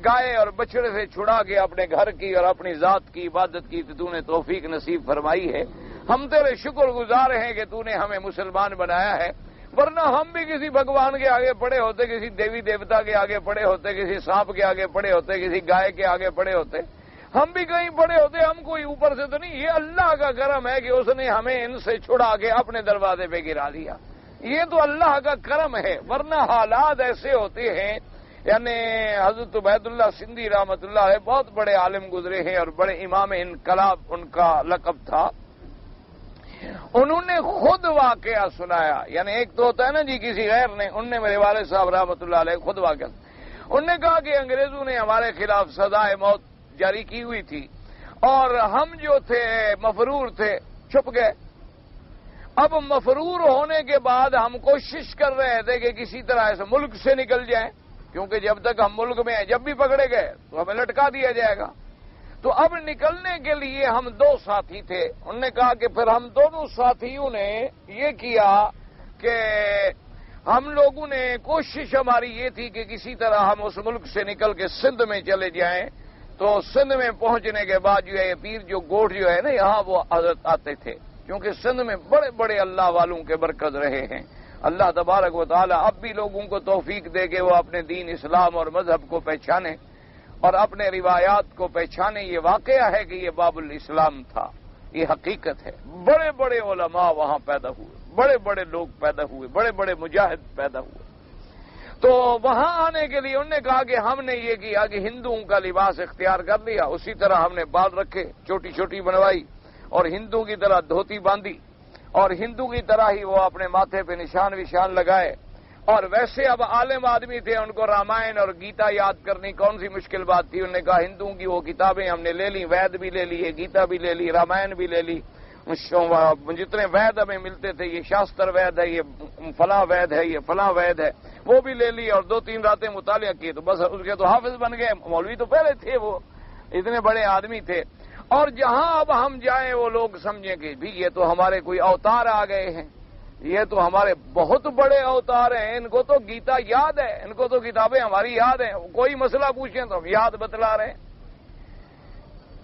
گائے اور بچڑے سے چھڑا کے اپنے گھر کی اور اپنی ذات کی عبادت کی تو نے توفیق نصیب فرمائی ہے، ہم تیرے شکر گزار ہیں کہ تو نے ہمیں مسلمان بنایا ہے، ورنہ ہم بھی کسی بھگوان کے آگے پڑے ہوتے، کسی دیوی دیوتا کے آگے پڑے ہوتے، کسی سانپ کے آگے پڑے ہوتے، کسی گائے کے آگے پڑے ہوتے، ہم بھی کہیں پڑے ہوتے، ہم کوئی اوپر سے تو نہیں، یہ اللہ کا کرم ہے کہ اس نے ہمیں ان سے چھڑا کے اپنے دروازے پہ گرا دیا، یہ تو اللہ کا کرم ہے، ورنہ حالات ایسے ہوتے ہیں۔ یعنی حضرت عبید اللہ سندھی رحمۃ اللہ علیہ بہت بڑے عالم گزرے ہیں اور بڑے امام انقلاب ان کا لقب تھا، انہوں نے خود واقعہ سنایا، یعنی ایک تو ہوتا ہے نا جی کسی غیر نے، ان نے میرے والد صاحب رحمۃ اللہ علیہ خود واقعہ، انہوں نے کہا کہ انگریزوں نے ہمارے خلاف سزائے موت جاری کی ہوئی تھی اور ہم جو تھے مفرور تھے، چھپ گئے، اب مفرور ہونے کے بعد ہم کوشش کر رہے تھے کہ کسی طرح اس ملک سے نکل جائیں، کیونکہ جب تک ہم ملک میں ہیں جب بھی پکڑے گئے تو ہمیں لٹکا دیا جائے گا۔ تو اب نکلنے کے لیے ہم دو ساتھی تھے، انہوں نے کہا کہ پھر ہم دونوں ساتھیوں نے یہ کیا کہ ہم لوگوں نے کوشش ہماری یہ تھی کہ کسی طرح ہم اس ملک سے نکل کے سندھ میں چلے جائیں۔ تو سندھ میں پہنچنے کے بعد جو ہے یہ پیر جو گوٹھ جو ہے نا یہاں وہ حضرت آتے تھے، کیونکہ سندھ میں بڑے بڑے اللہ والوں کے برکت رہے ہیں۔ اللہ تبارک و تعالی اب بھی لوگوں کو توفیق دے کہ وہ اپنے دین اسلام اور مذہب کو پہچانے اور اپنے روایات کو پہچانے۔ یہ واقعہ ہے کہ یہ باب الاسلام تھا، یہ حقیقت ہے۔ بڑے بڑے علماء وہاں پیدا ہوئے، بڑے بڑے لوگ پیدا ہوئے، بڑے بڑے مجاہد پیدا ہوئے۔ تو وہاں آنے کے لیے انہوں نے کہا کہ ہم نے یہ کیا کہ ہندوؤں کا لباس اختیار کر لیا، اسی طرح ہم نے بال رکھے، چھوٹی چھوٹی بنوائی اور ہندو کی طرح دھوتی باندھی اور ہندو کی طرح ہی وہ اپنے ماتھے پہ نشان وشان لگائے۔ اور ویسے اب عالم آدمی تھے، ان کو رامائن اور گیتا یاد کرنی کون سی مشکل بات تھی۔ انہوں نے کہا ہندوؤں کی وہ کتابیں ہم نے لے لی، وید بھی لے لی، گیتا بھی لے لی، رامائن بھی لے لی، جتنے وید ہمیں ملتے تھے، یہ شاستر وید ہے، یہ فلاں وید ہے، یہ فلاں وید ہے، وہ بھی لے لی اور 2-3 راتیں مطالعہ کیے تو بس اس کے تو حافظ بن گئے۔ مولوی تو پہلے تھے، وہ اتنے بڑے آدمی تھے۔ اور جہاں اب ہم جائیں وہ لوگ سمجھیں کہ بھی یہ تو ہمارے کوئی اوتار آ گئے ہیں، یہ تو ہمارے بہت بڑے اوتار ہیں، ان کو تو گیتا یاد ہے، ان کو تو کتابیں ہماری یاد ہیں، کوئی مسئلہ پوچھیں تو ہم یاد بتلا رہے ہیں۔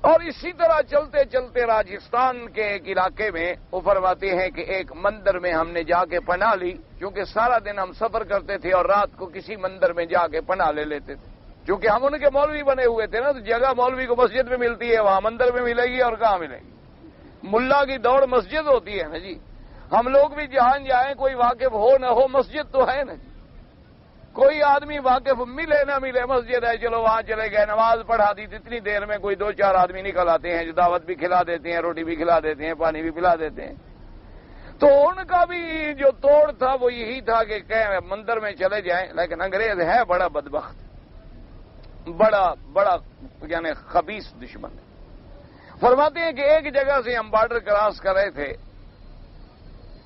اور اسی طرح چلتے چلتے راجستھان کے ایک علاقے میں وہ فرماتے ہیں کہ ایک مندر میں ہم نے جا کے پناہ لی، کیونکہ سارا دن ہم سفر کرتے تھے اور رات کو کسی مندر میں جا کے پناہ لے لیتے تھے، کیونکہ ہم ان کے مولوی بنے ہوئے تھے نا، تو جگہ مولوی کو مسجد میں ملتی ہے، وہاں مندر میں ملے گی اور کہاں ملے گی؟ ملا کی دوڑ مسجد ہوتی ہے نا جی۔ ہم لوگ بھی جہاں جائیں کوئی واقف ہو نہ ہو مسجد تو ہے نا جی۔ کوئی آدمی واقف ملے نہ ملے مسجد ہے، چلو وہاں چلے گئے، نماز پڑھا دی، اتنی دیر میں کوئی 2-4 آدمی نکل آتے ہیں جو دعوت بھی کھلا دیتے ہیں، روٹی بھی کھلا دیتے ہیں، پانی بھی پلا دیتے ہیں۔ تو ان کا بھی جو توڑ تھا وہ یہی تھا کہ مندر میں چلے جائیں، لیکن انگریز ہے بڑا بدبخت، بڑا یعنی خبیث دشمن ہے۔ فرماتے ہیں کہ ایک جگہ سے ہم بارڈر کراس کر رہے تھے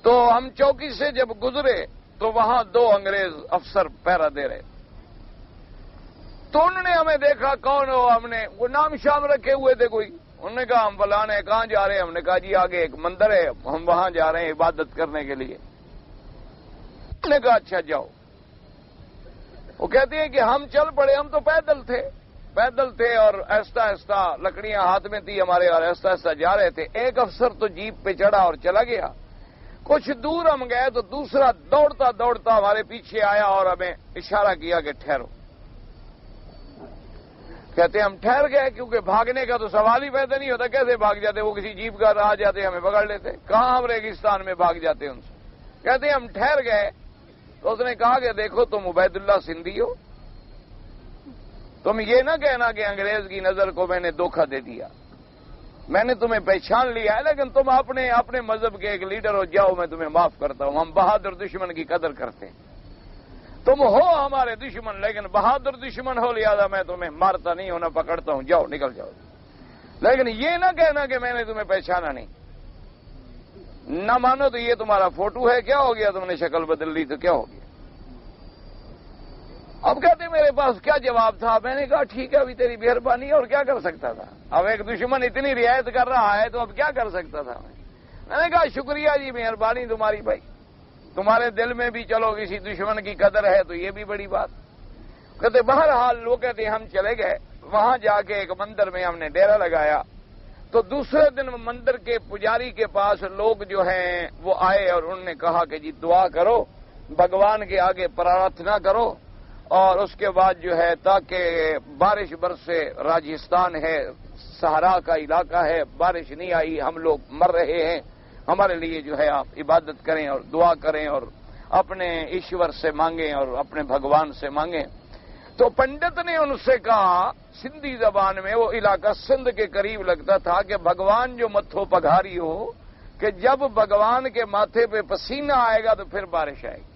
تو ہم چوکی سے جب گزرے تو وہاں 2 انگریز افسر پہرا دے رہے، تو انہوں نے ہمیں دیکھا کون ہو، ہم نے وہ نام شام رکھے ہوئے تھے کوئی، انہوں نے کہا ہم فلاں ہیں، کہاں جا رہے ہیں؟ ہم نے کہا جی آگے ایک مندر ہے، ہم وہاں جا رہے ہیں عبادت کرنے کے لیے۔ انہوں نے کہا اچھا جاؤ۔ وہ کہتے ہیں کہ ہم چل پڑے، ہم تو پیدل تھے اور ایستا ایستا لکڑیاں ہاتھ میں تھی ہمارے اور ایستا ایستا جا رہے تھے۔ ایک افسر تو جیپ پہ چڑھا اور چلا گیا، کچھ دور ہم گئے تو دوسرا دوڑتا دوڑتا ہمارے پیچھے آیا اور ہمیں اشارہ کیا کہ ٹھہرو۔ کہتے ہم ٹھہر گئے، کیونکہ بھاگنے کا تو سوال ہی پیدا نہیں ہوتا، کیسے بھاگ جاتے؟ وہ کسی جیپ کا آ جاتے ہمیں پکڑ لیتے، کہاں ہم ریگستان میں بھاگ جاتے ان سے۔ کہتے ہم ٹھہر گئے تو اس نے کہا کہ دیکھو تم عبید اللہ سندھی ہو، تم یہ نہ کہنا کہ انگریز کی نظر کو میں نے دھوکہ دے دیا، میں نے تمہیں پہچان لیا ہے، لیکن تم اپنے مذہب کے ایک لیڈر ہو، جاؤ میں تمہیں معاف کرتا ہوں، ہم بہادر دشمن کی قدر کرتے ہیں، تم ہو ہمارے دشمن لیکن بہادر دشمن ہو، لہذا میں تمہیں مارتا نہیں ہوں، نہ پکڑتا ہوں، جاؤ نکل جاؤ، لیکن یہ نہ کہنا کہ میں نے تمہیں پہچانا نہیں، نہ مانو تو یہ تمہارا فوٹو ہے، کیا ہو گیا تم نے شکل بدل لی تو کیا ہو گیا؟ اب کہتے میرے پاس کیا جواب تھا؟ میں نے کہا ٹھیک ہے ابھی تیری مہربانی، اور کیا کر سکتا تھا؟ اب ایک دشمن اتنی رعایت کر رہا ہے تو اب کیا کر سکتا تھا؟ میں نے کہا شکریہ جی، مہربانی تمہاری بھائی، تمہارے دل میں بھی چلو کسی دشمن کی قدر ہے تو یہ بھی بڑی بات۔ کہتے بہرحال وہ کہتے ہم چلے گئے، وہاں جا کے ایک مندر میں ہم نے ڈیرا لگایا، تو دوسرے دن مندر کے پجاری کے پاس لوگ جو ہیں وہ آئے اور انہوں نے کہا کہ جی دعا کرو، بھگوان کے آگے پرارتھنا کرو، اور اس کے بعد جو ہے تاکہ بارش برسے، راجستھان ہے صحرا کا علاقہ ہے، بارش نہیں آئی، ہم لوگ مر رہے ہیں، ہمارے لیے جو ہے آپ عبادت کریں اور دعا کریں اور اپنے ایشور سے مانگیں اور اپنے بھگوان سے مانگیں۔ تو پنڈت نے ان سے کہا سندھی زبان میں، وہ علاقہ سندھ کے قریب لگتا تھا، کہ بھگوان جو متھو پگھاری ہو، کہ جب بھگوان کے ماتھے پہ پسینہ آئے گا تو پھر بارش آئے گی۔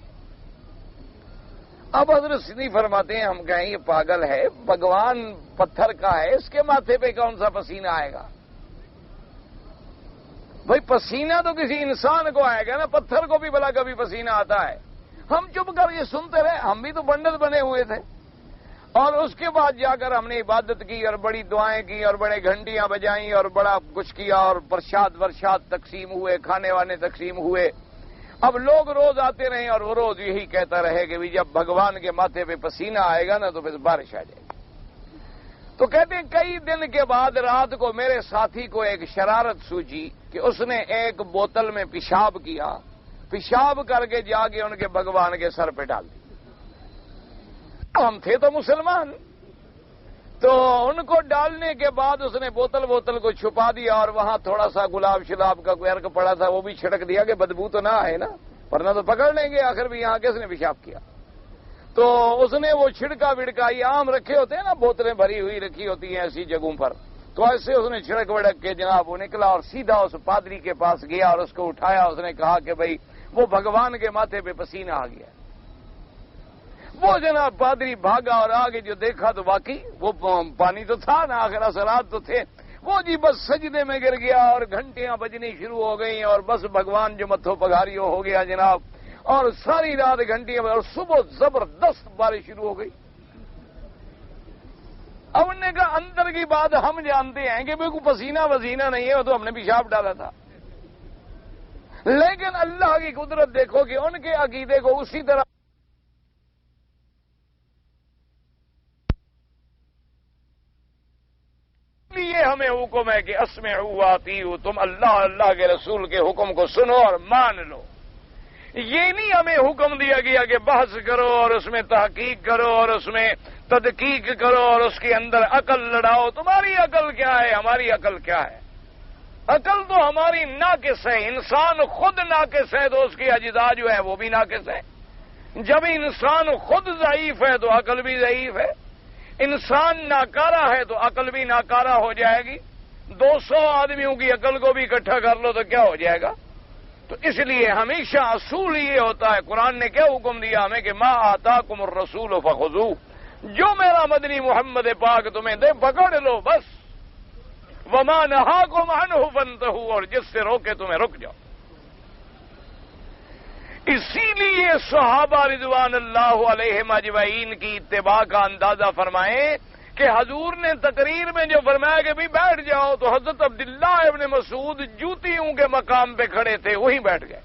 اب حضرت سندھی فرماتے ہیں ہم کہیں یہ پاگل ہے، بھگوان پتھر کا ہے، اس کے ماتھے پہ کون سا پسینہ آئے گا؟ بھائی پسینہ تو کسی انسان کو آئے گا نا، پتھر کو بھی بلا کبھی پسینہ آتا ہے؟ ہم چپ کر یہ سنتے رہے، ہم بھی تو بنڈل بنے ہوئے تھے۔ اور اس کے بعد جا کر ہم نے عبادت کی اور بڑی دعائیں کی اور بڑے گھنٹیاں بجائیں اور بڑا کچھ کیا اور ورشاد تقسیم ہوئے، کھانے وانے تقسیم ہوئے۔ اب لوگ روز آتے رہے اور وہ روز یہی کہتا رہے کہ جب بھگوان کے ماتھے پہ پسینہ آئے گا نا تو پھر بارش آ جائے گی۔ تو کہتے ہیں کئی دن کے بعد رات کو میرے ساتھی کو ایک شرارت سوچی کہ اس نے ایک بوتل میں پیشاب کیا، پیشاب کر کے جا کے ان کے بھگوان کے سر پہ ڈال دی۔ ہم تھے تو مسلمان، تو ان کو ڈالنے کے بعد اس نے بوتل کو چھپا دیا اور وہاں تھوڑا سا گلاب شلاب کا کوئی عرق پڑا تھا وہ بھی چھڑک دیا کہ بدبو تو نہ آئے نا، ورنہ تو پکڑ لیں گے آخر بھی یہاں کس نے پیشاب کیا۔ تو اس نے وہ چھڑکا وڑکا، یہ عام رکھے ہوتے ہیں نا، بوتلیں بھری ہوئی رکھی ہوتی ہیں ایسی جگہوں پر، تو ایسے اس نے چھڑک وڑک کے جناب وہ نکلا اور سیدھا اس پادری کے پاس گیا اور اس کو اٹھایا۔ اس نے کہا کہ بھائی وہ بھگوان کے ماتھے پہ پسینہ آ گیا۔ وہ جناب پادری بھاگا اور آگے جو دیکھا تو واقعی وہ پانی تو تھا نا، آخر اثرات تو تھے۔ وہ جی بس سجدے میں گر گیا اور گھنٹیاں بجنی شروع ہو گئیں اور بس بھگوان جو متھو پگھاریو ہو گیا جناب، اور ساری رات گھنٹیاں اور صبح زبردست بارش شروع ہو گئی۔ اب انہوں نے کہا اندر کی بات ہم جانتے ہیں کہ کوئی پسینہ وسینہ نہیں ہے، وہ تو ہم نے پیشاب ڈالا تھا، لیکن اللہ کی قدرت دیکھو کہ ان کے عقیدے کو اسی طرح لیے ہمیں حکم ہے کہ اسمعوا واطیعوا، تم اللہ کے رسول کے حکم کو سنو اور مان لو۔ یہ نہیں ہمیں حکم دیا گیا کہ بحث کرو اور اس میں تحقیق کرو اور اس میں تدقیق کرو اور اس کے اندر عقل لڑاؤ۔ تمہاری عقل کیا ہے، ہماری عقل کیا ہے؟ عقل تو ہماری ناقص ہے۔ انسان خود ناقص ہے تو اس کی اجزاء جو ہے وہ بھی ناقص ہے۔ جب انسان خود ضعیف ہے تو عقل بھی ضعیف ہے۔ انسان ناکارہ ہے تو عقل بھی ناکارہ ہو جائے گی۔ 200 آدمیوں کی عقل کو بھی اکٹھا کر لو تو کیا ہو جائے گا؟ تو اس لیے ہمیشہ اصول یہ ہوتا ہے، قرآن نے کیا حکم دیا ہمیں کہ ما آتاکم الرسول فخذوہ، جو میرا مدنی محمد پاک تمہیں دے پکڑ لو بس، وما نہاکم عنہ فانتہوا، اور جس سے روکے تمہیں رک جاؤ۔ اسی لیے صحابہ رضوان اللہ علیہم اجمعین کی اتباع کا اندازہ فرمائیں کہ حضور نے تقریر میں جو فرمایا کہ بھی بیٹھ جاؤ، تو حضرت عبداللہ ابن مسعود جوتیوں کے مقام پہ کھڑے تھے، وہیں بیٹھ گئے۔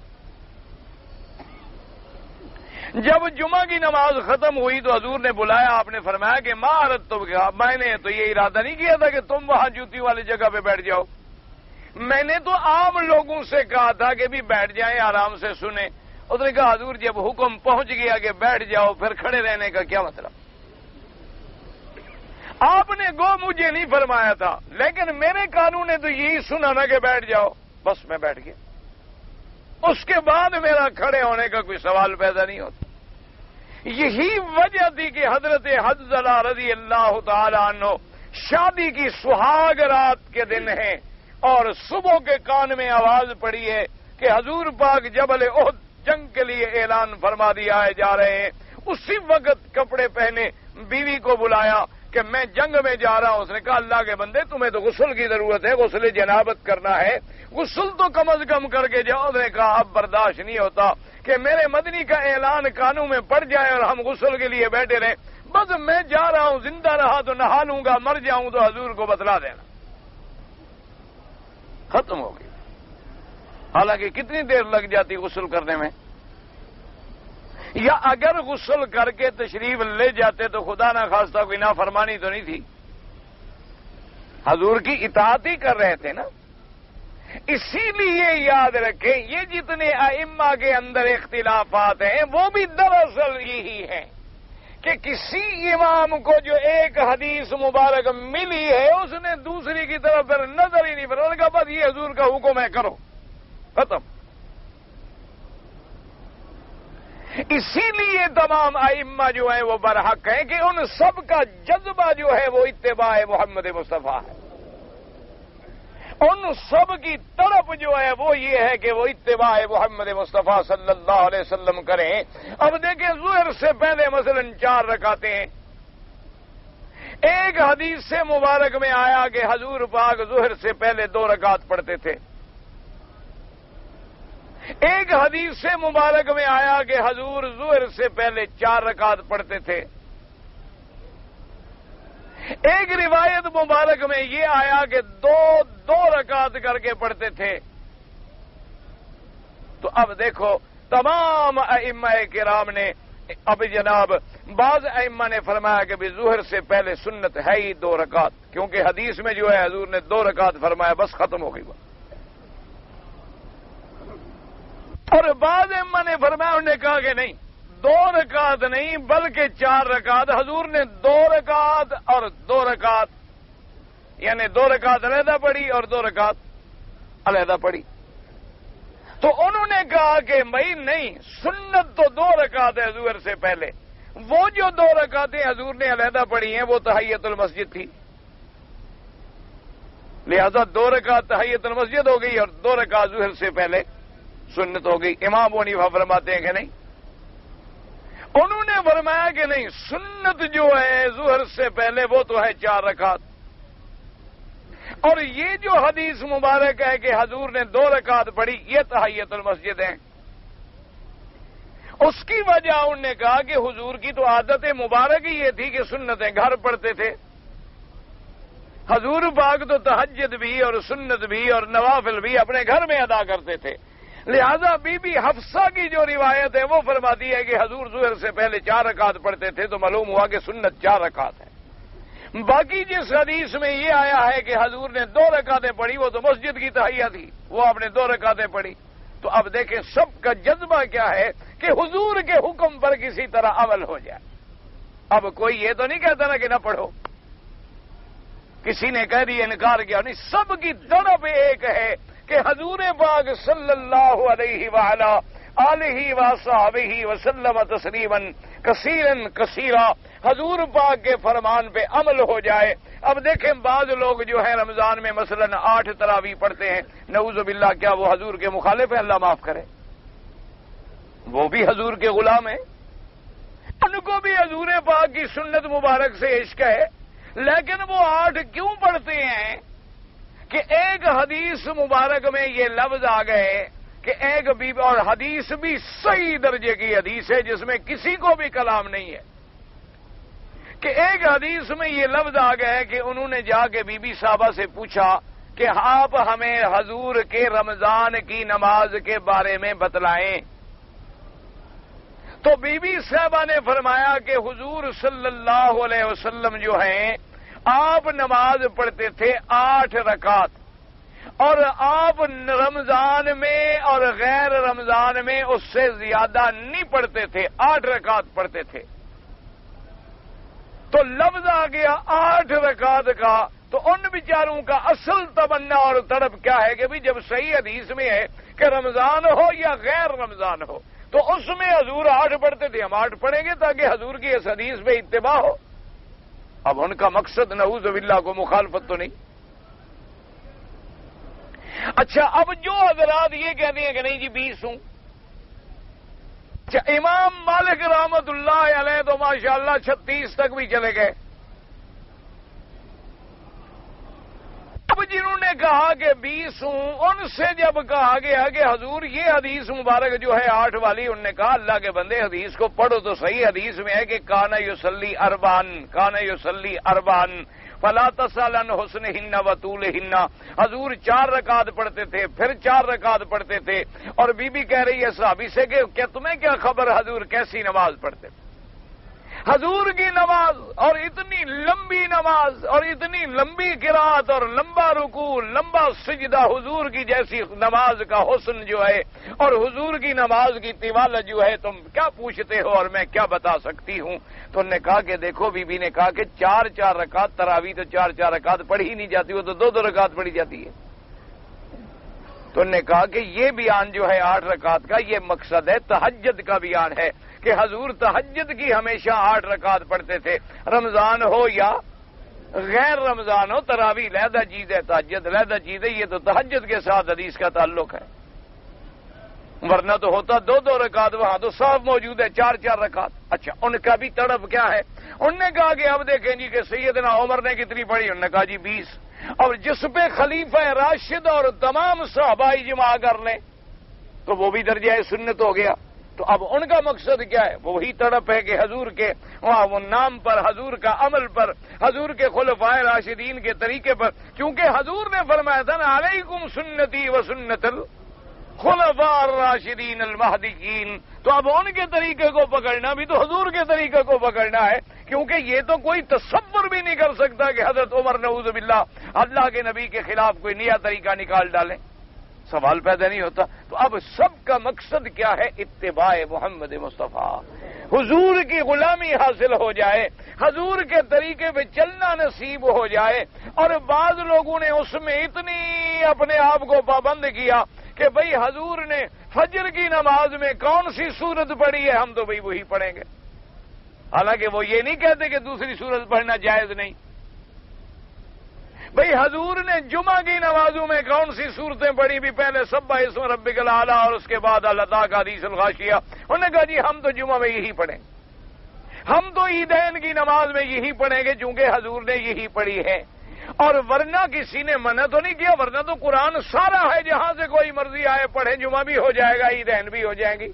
جب جمعہ کی نماز ختم ہوئی تو حضور نے بلایا، آپ نے فرمایا کہ ما اردت بک، میں نے تو یہ ارادہ نہیں کیا تھا کہ تم وہاں جوتی والی جگہ پہ بیٹھ جاؤ، میں نے تو عام لوگوں سے کہا تھا کہ بھی بیٹھ جائیں، آرام سے سنیں۔ اس نے کہا حضور جب حکم پہنچ گیا کہ بیٹھ جاؤ پھر کھڑے رہنے کا کیا مطلب؟ آپ نے گو مجھے نہیں فرمایا تھا، لیکن میرے قانون نے تو یہی سنا نا کہ بیٹھ جاؤ، بس میں بیٹھ گیا۔ اس کے بعد میرا کھڑے ہونے کا کوئی سوال پیدا نہیں ہوتا۔ یہی وجہ تھی کہ حضرت حنظلہ رضی اللہ تعالی عنہ شادی کی سہاگ رات کے دن ہیں اور صبح کے کان میں آواز پڑی ہے کہ حضور پاک جبل احد جنگ کے لیے اعلان فرما دیا ہے جا رہے ہیں۔ اسی وقت کپڑے پہنے بیوی کو بلایا کہ میں جنگ میں جا رہا ہوں۔ اس نے کہا اللہ کے بندے تمہیں تو غسل کی ضرورت ہے، غسل جنابت کرنا ہے، غسل تو کم از کم کر کے جاؤ۔ اس نے کہا اب برداشت نہیں ہوتا کہ میرے مدنی کا اعلان کانوں میں پڑ جائے اور ہم غسل کے لیے بیٹھے رہیں، بس میں جا رہا ہوں، زندہ رہا تو نہا لوں گا، مر جاؤں تو حضور کو بتلا دینا۔ ختم ہو گئی۔ حالانکہ کتنی دیر لگ جاتی غسل کرنے میں، یا اگر غسل کر کے تشریف لے جاتے تو خدا نہ خواستہ کوئی نافرمانی تو نہیں تھی، حضور کی اطاعت ہی کر رہے تھے نا۔ اسی لیے یاد رکھیں یہ جتنے ائمہ کے اندر اختلافات ہیں وہ بھی دراصل یہی ہیں کہ کسی امام کو جو ایک حدیث مبارک ملی ہے اس نے دوسری کی طرف پھر نظر ہی نہیں پڑا، ان کا بس یہ حضور کا حکم ہے کرو، ختم۔ اسی لیے تمام ائمہ جو ہیں وہ برحق ہیں کہ ان سب کا جذبہ جو ہے وہ اتباع محمد مصطفیٰ ہے، ان سب کی طرف جو ہے وہ یہ ہے کہ وہ اتباع محمد مصطفیٰ صلی اللہ علیہ وسلم کریں۔ اب دیکھیں ظہر سے پہلے مثلا 4 رکعتیں ہیں، ایک حدیث سے مبارک میں آیا کہ حضور پاک ظہر سے پہلے 2 رکعت پڑھتے تھے، ایک حدیث سے مبارک میں آیا کہ حضور ظہر سے پہلے 4 رکعت پڑھتے تھے، ایک روایت مبارک میں یہ آیا کہ دو رکعت کر کے پڑھتے تھے۔ تو اب دیکھو تمام ائمہ کرام نے، اب جناب بعض ائمہ نے فرمایا کہ بھی ظہر سے پہلے سنت ہے ہی 2 رکعت، کیونکہ حدیث میں جو ہے حضور نے 2 رکعت فرمایا، بس ختم ہو گئی بات۔ اور بعض ائمہ نے فرمایا، انہوں نے کہا کہ نہیں، 2 رکعت نہیں بلکہ 4 رکعت، حضور نے 2 رکعت اور 2 رکعت، یعنی 2 رکعت علیحدہ پڑھی اور 2 رکعت علیحدہ پڑھی۔ تو انہوں نے کہا کہ بھائی نہیں، سنت تو 2 رکعت ہے ظہر سے پہلے، وہ جو 2 رکعتیں حضور نے علیحدہ پڑھی ہیں وہ تحیت المسجد تھی، لہذا 2 رکعت تحیت المسجد ہو گئی اور 2 رکعت ظہر سے پہلے سنت ہو گئی۔ امام ابو حنیفہ فرماتے ہیں کہ نہیں، انہوں نے فرمایا کہ نہیں، سنت جو ہے ظہر سے پہلے وہ تو ہے 4 رکعت، اور یہ جو حدیث مبارک ہے کہ حضور نے 2 رکعت پڑھی، یہ تحیت المسجد ہیں۔ اس کی وجہ انہوں نے کہا کہ حضور کی تو عادت مبارک ہی یہ تھی کہ سنتیں گھر پڑھتے تھے، حضور پاک تو تہجد بھی اور سنت بھی اور نوافل بھی اپنے گھر میں ادا کرتے تھے، لہذا بی بی حفصہ کی جو روایت ہے وہ فرماتی ہے کہ حضور ظہر سے پہلے 4 رکعت پڑھتے تھے، تو معلوم ہوا کہ سنت 4 رکعت ہے۔ باقی جس حدیث میں یہ آیا ہے کہ حضور نے 2 رکعتیں پڑھی، وہ تو مسجد کی تحیہ تھی، وہ آپ نے 2 رکعتیں پڑھی۔ تو اب دیکھیں سب کا جذبہ کیا ہے کہ حضور کے حکم پر کسی طرح عمل ہو جائے۔ اب کوئی یہ تو نہیں کہتا نا کہ نہ پڑھو، کسی نے کہہ دیا انکار کیا، نہیں، سب کی طرف ایک ہے کہ حضور پاک صلی اللہ علیہ وآلہ آلہ وصحبہ وسلم تسلیما کثیرا کثیرا، حضور پاک کے فرمان پہ عمل ہو جائے۔ اب دیکھیں بعض لوگ جو ہیں رمضان میں مثلا 8 تراویح پڑھتے ہیں، نعوذ باللہ، کیا وہ حضور کے مخالف ہیں؟ اللہ معاف کرے، وہ بھی حضور کے غلام ہیں، ان کو بھی حضور پاک کی سنت مبارک سے عشق ہے، لیکن وہ 8 کیوں پڑھتے ہیں کہ ایک حدیث مبارک میں یہ لفظ آ گئے کہ ایک بی بی، اور حدیث بھی صحیح درجے کی حدیث ہے جس میں کسی کو بھی کلام نہیں ہے، کہ ایک حدیث میں یہ لفظ آ گئے کہ انہوں نے جا کے بی بی صاحبہ سے پوچھا کہ آپ ہمیں حضور کے رمضان کی نماز کے بارے میں بتلائیں، تو بی بی صاحبہ نے فرمایا کہ حضور صلی اللہ علیہ وسلم جو ہیں آپ نماز پڑھتے تھے 8 رکعت، اور آپ رمضان میں اور غیر رمضان میں اس سے زیادہ نہیں پڑھتے تھے، 8 رکعت پڑھتے تھے۔ تو لفظ آ گیا 8 رکعت کا، تو ان بیچاروں کا اصل تمنا اور تڑپ کیا ہے کہ بھی جب صحیح حدیث میں ہے کہ رمضان ہو یا غیر رمضان ہو، تو اس میں حضور 8 پڑھتے تھے، ہم 8 پڑھیں گے تاکہ حضور کی اس حدیث پہ اتباع ہو۔ اب ان کا مقصد نعوذ باللہ کو مخالفت تو نہیں۔ اچھا، اب جو حضرات یہ کہتے ہیں کہ نہیں جی 20 ہوں، اچھا امام مالک رحمت اللہ علیہ تو ماشاءاللہ 36 تک بھی چلے گئے۔ اب جنہوں نے کہا کہ 20 ہوں، ان سے جب کہا گیا کہ حضور یہ حدیث مبارک جو ہے 8 والی، انہوں نے کہا اللہ کے بندے حدیث کو پڑھو تو صحیح حدیث میں ہے کہ کان یصلی اربعن فلا تسأل عن حسنہن وطولہن، حضور 4 رکعت پڑھتے تھے، پھر 4 رکعت پڑھتے تھے، اور بی بی کہہ رہی ہے صحابی سے کہ کیا تمہیں کیا خبر حضور کیسی نماز پڑھتے تھے؟ حضور کی نماز، اور اتنی لمبی نماز اور اتنی لمبی قرات اور لمبا رکوع، لمبا سجدہ، حضور کی جیسی نماز کا حسن جو ہے اور حضور کی نماز کی طوالت جو ہے تم کیا پوچھتے ہو اور میں کیا بتا سکتی ہوں؟ تو انہوں نے کہا کہ دیکھو، بی بی نے کہا کہ 4 رکعت تراویح تو 4 رکعت پڑھی ہی نہیں جاتی، وہ تو 2 رکعت پڑھی جاتی ہے۔ تو انہوں نے کہا کہ یہ بیان جو ہے 8 رکعت کا، یہ مقصد ہے، تہجد کا بیان ہے کہ حضور تہجد کی ہمیشہ 8 رکعت پڑھتے تھے، رمضان ہو یا غیر رمضان ہو، تراویح علیحدہ چیز ہے، تہجد علیحدہ چیز ہے، یہ تو تہجد کے ساتھ حدیث کا تعلق ہے، ورنہ تو ہوتا 2 رکعت، وہاں تو صاف موجود ہے 4 رکعت۔ اچھا، ان کا بھی تڑپ کیا ہے؟ انہوں نے کہا کہ اب دیکھیں جی کہ سیدنا عمر نے کتنی پڑھی، انہوں نے کہا جی 20، اور جس پہ خلیفہ راشد اور تمام صحابہ اجماع کر لیں تو وہ بھی درجہ سنت ہو گیا۔ تو اب ان کا مقصد کیا ہے؟ وہی تڑپ ہے کہ حضور کے وہ نام پر، حضور کا عمل پر، حضور کے خلفائے راشدین کے طریقے پر، کیونکہ حضور نے فرمایا تھا نا علیکم سنتی و سنت الخلفاء الراشدین المہدیین، تو اب ان کے طریقے کو پکڑنا بھی تو حضور کے طریقے کو پکڑنا ہے، کیونکہ یہ تو کوئی تصور بھی نہیں کر سکتا کہ حضرت عمر نعوذ باللہ اللہ کے نبی کے خلاف کوئی نیا طریقہ نکال ڈالیں، سوال پیدا نہیں ہوتا۔ تو اب سب کا مقصد کیا ہے؟ اتباع محمد مصطفیٰ، حضور کی غلامی حاصل ہو جائے، حضور کے طریقے پہ چلنا نصیب ہو جائے۔ اور بعض لوگوں نے اس میں اتنی اپنے آپ کو پابند کیا کہ بھئی حضور نے فجر کی نماز میں کون سی سورت پڑھی ہے، ہم تو بھئی وہی پڑھیں گے، حالانکہ وہ یہ نہیں کہتے کہ دوسری سورت پڑھنا جائز نہیں۔ بھئی حضور نے جمعہ کی نمازوں میں کون سی صورتیں پڑھی بھی؟ پہلے سبح اسم ربک الاعلی اور اس کے بعد اللہ کا حدیث الغاشیہ۔ انہوں نے کہا جی ہم تو جمعہ میں یہی پڑھیں، ہم تو عیدین کی نماز میں یہی پڑھیں گے چونکہ حضور نے یہی پڑھی ہے۔ اور ورنہ کسی نے منع تو نہیں کیا، ورنہ تو قرآن سارا ہے، جہاں سے کوئی مرضی آئے پڑھیں، جمعہ بھی ہو جائے گا، عیدین بھی ہو جائیں گی۔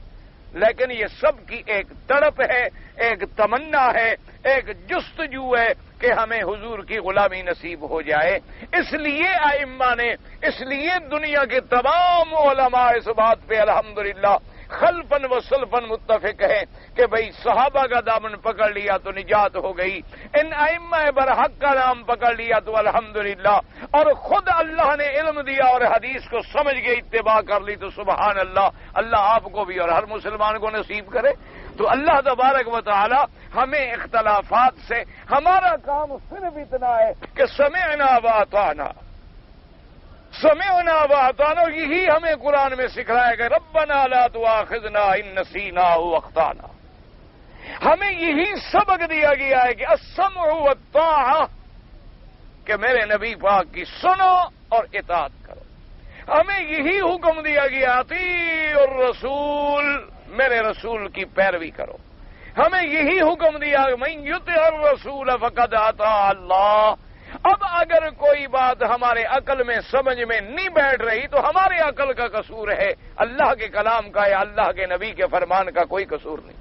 لیکن یہ سب کی ایک تڑپ ہے، ایک تمنا ہے، ایک جستجو ہے کہ ہمیں حضور کی غلامی نصیب ہو جائے۔ اس لیے ائمہ نے، اس لیے دنیا کے تمام علماء اس بات پہ الحمدللہ خلفاً و سلفاً متفق ہے کہ بھئی صحابہ کا دامن پکڑ لیا تو نجات ہو گئی، ان ائمہ برحق کا نام پکڑ لیا تو الحمدللہ، اور خود اللہ نے علم دیا اور حدیث کو سمجھ کے اتباع کر لی تو سبحان اللہ، اللہ آپ کو بھی اور ہر مسلمان کو نصیب کرے۔ تو اللہ تبارک و تعالی ہمیں اختلافات سے، ہمارا کام صرف اتنا ہے کہ سمعنا واطعنا، سمعنا واطعنا، یہی ہمیں قرآن میں سکھلایا گیا، ربنا لا تؤاخذنا ان نسینا او اخطانا، ہمیں یہی سبق دیا گیا ہے کہ السمع والطاعہ، کہ میرے نبی پاک کی سنو اور اطاعت کرو، ہمیں یہی حکم دیا گیا اطیعوا الرسول، میرے رسول کی پیروی کرو، ہمیں یہی حکم دیا من یطع الرسول فقد اطاع اللہ۔ اب اگر کوئی بات ہمارے عقل میں سمجھ میں نہیں بیٹھ رہی تو ہمارے عقل کا قصور ہے، اللہ کے کلام کا یا اللہ کے نبی کے فرمان کا کوئی قصور نہیں۔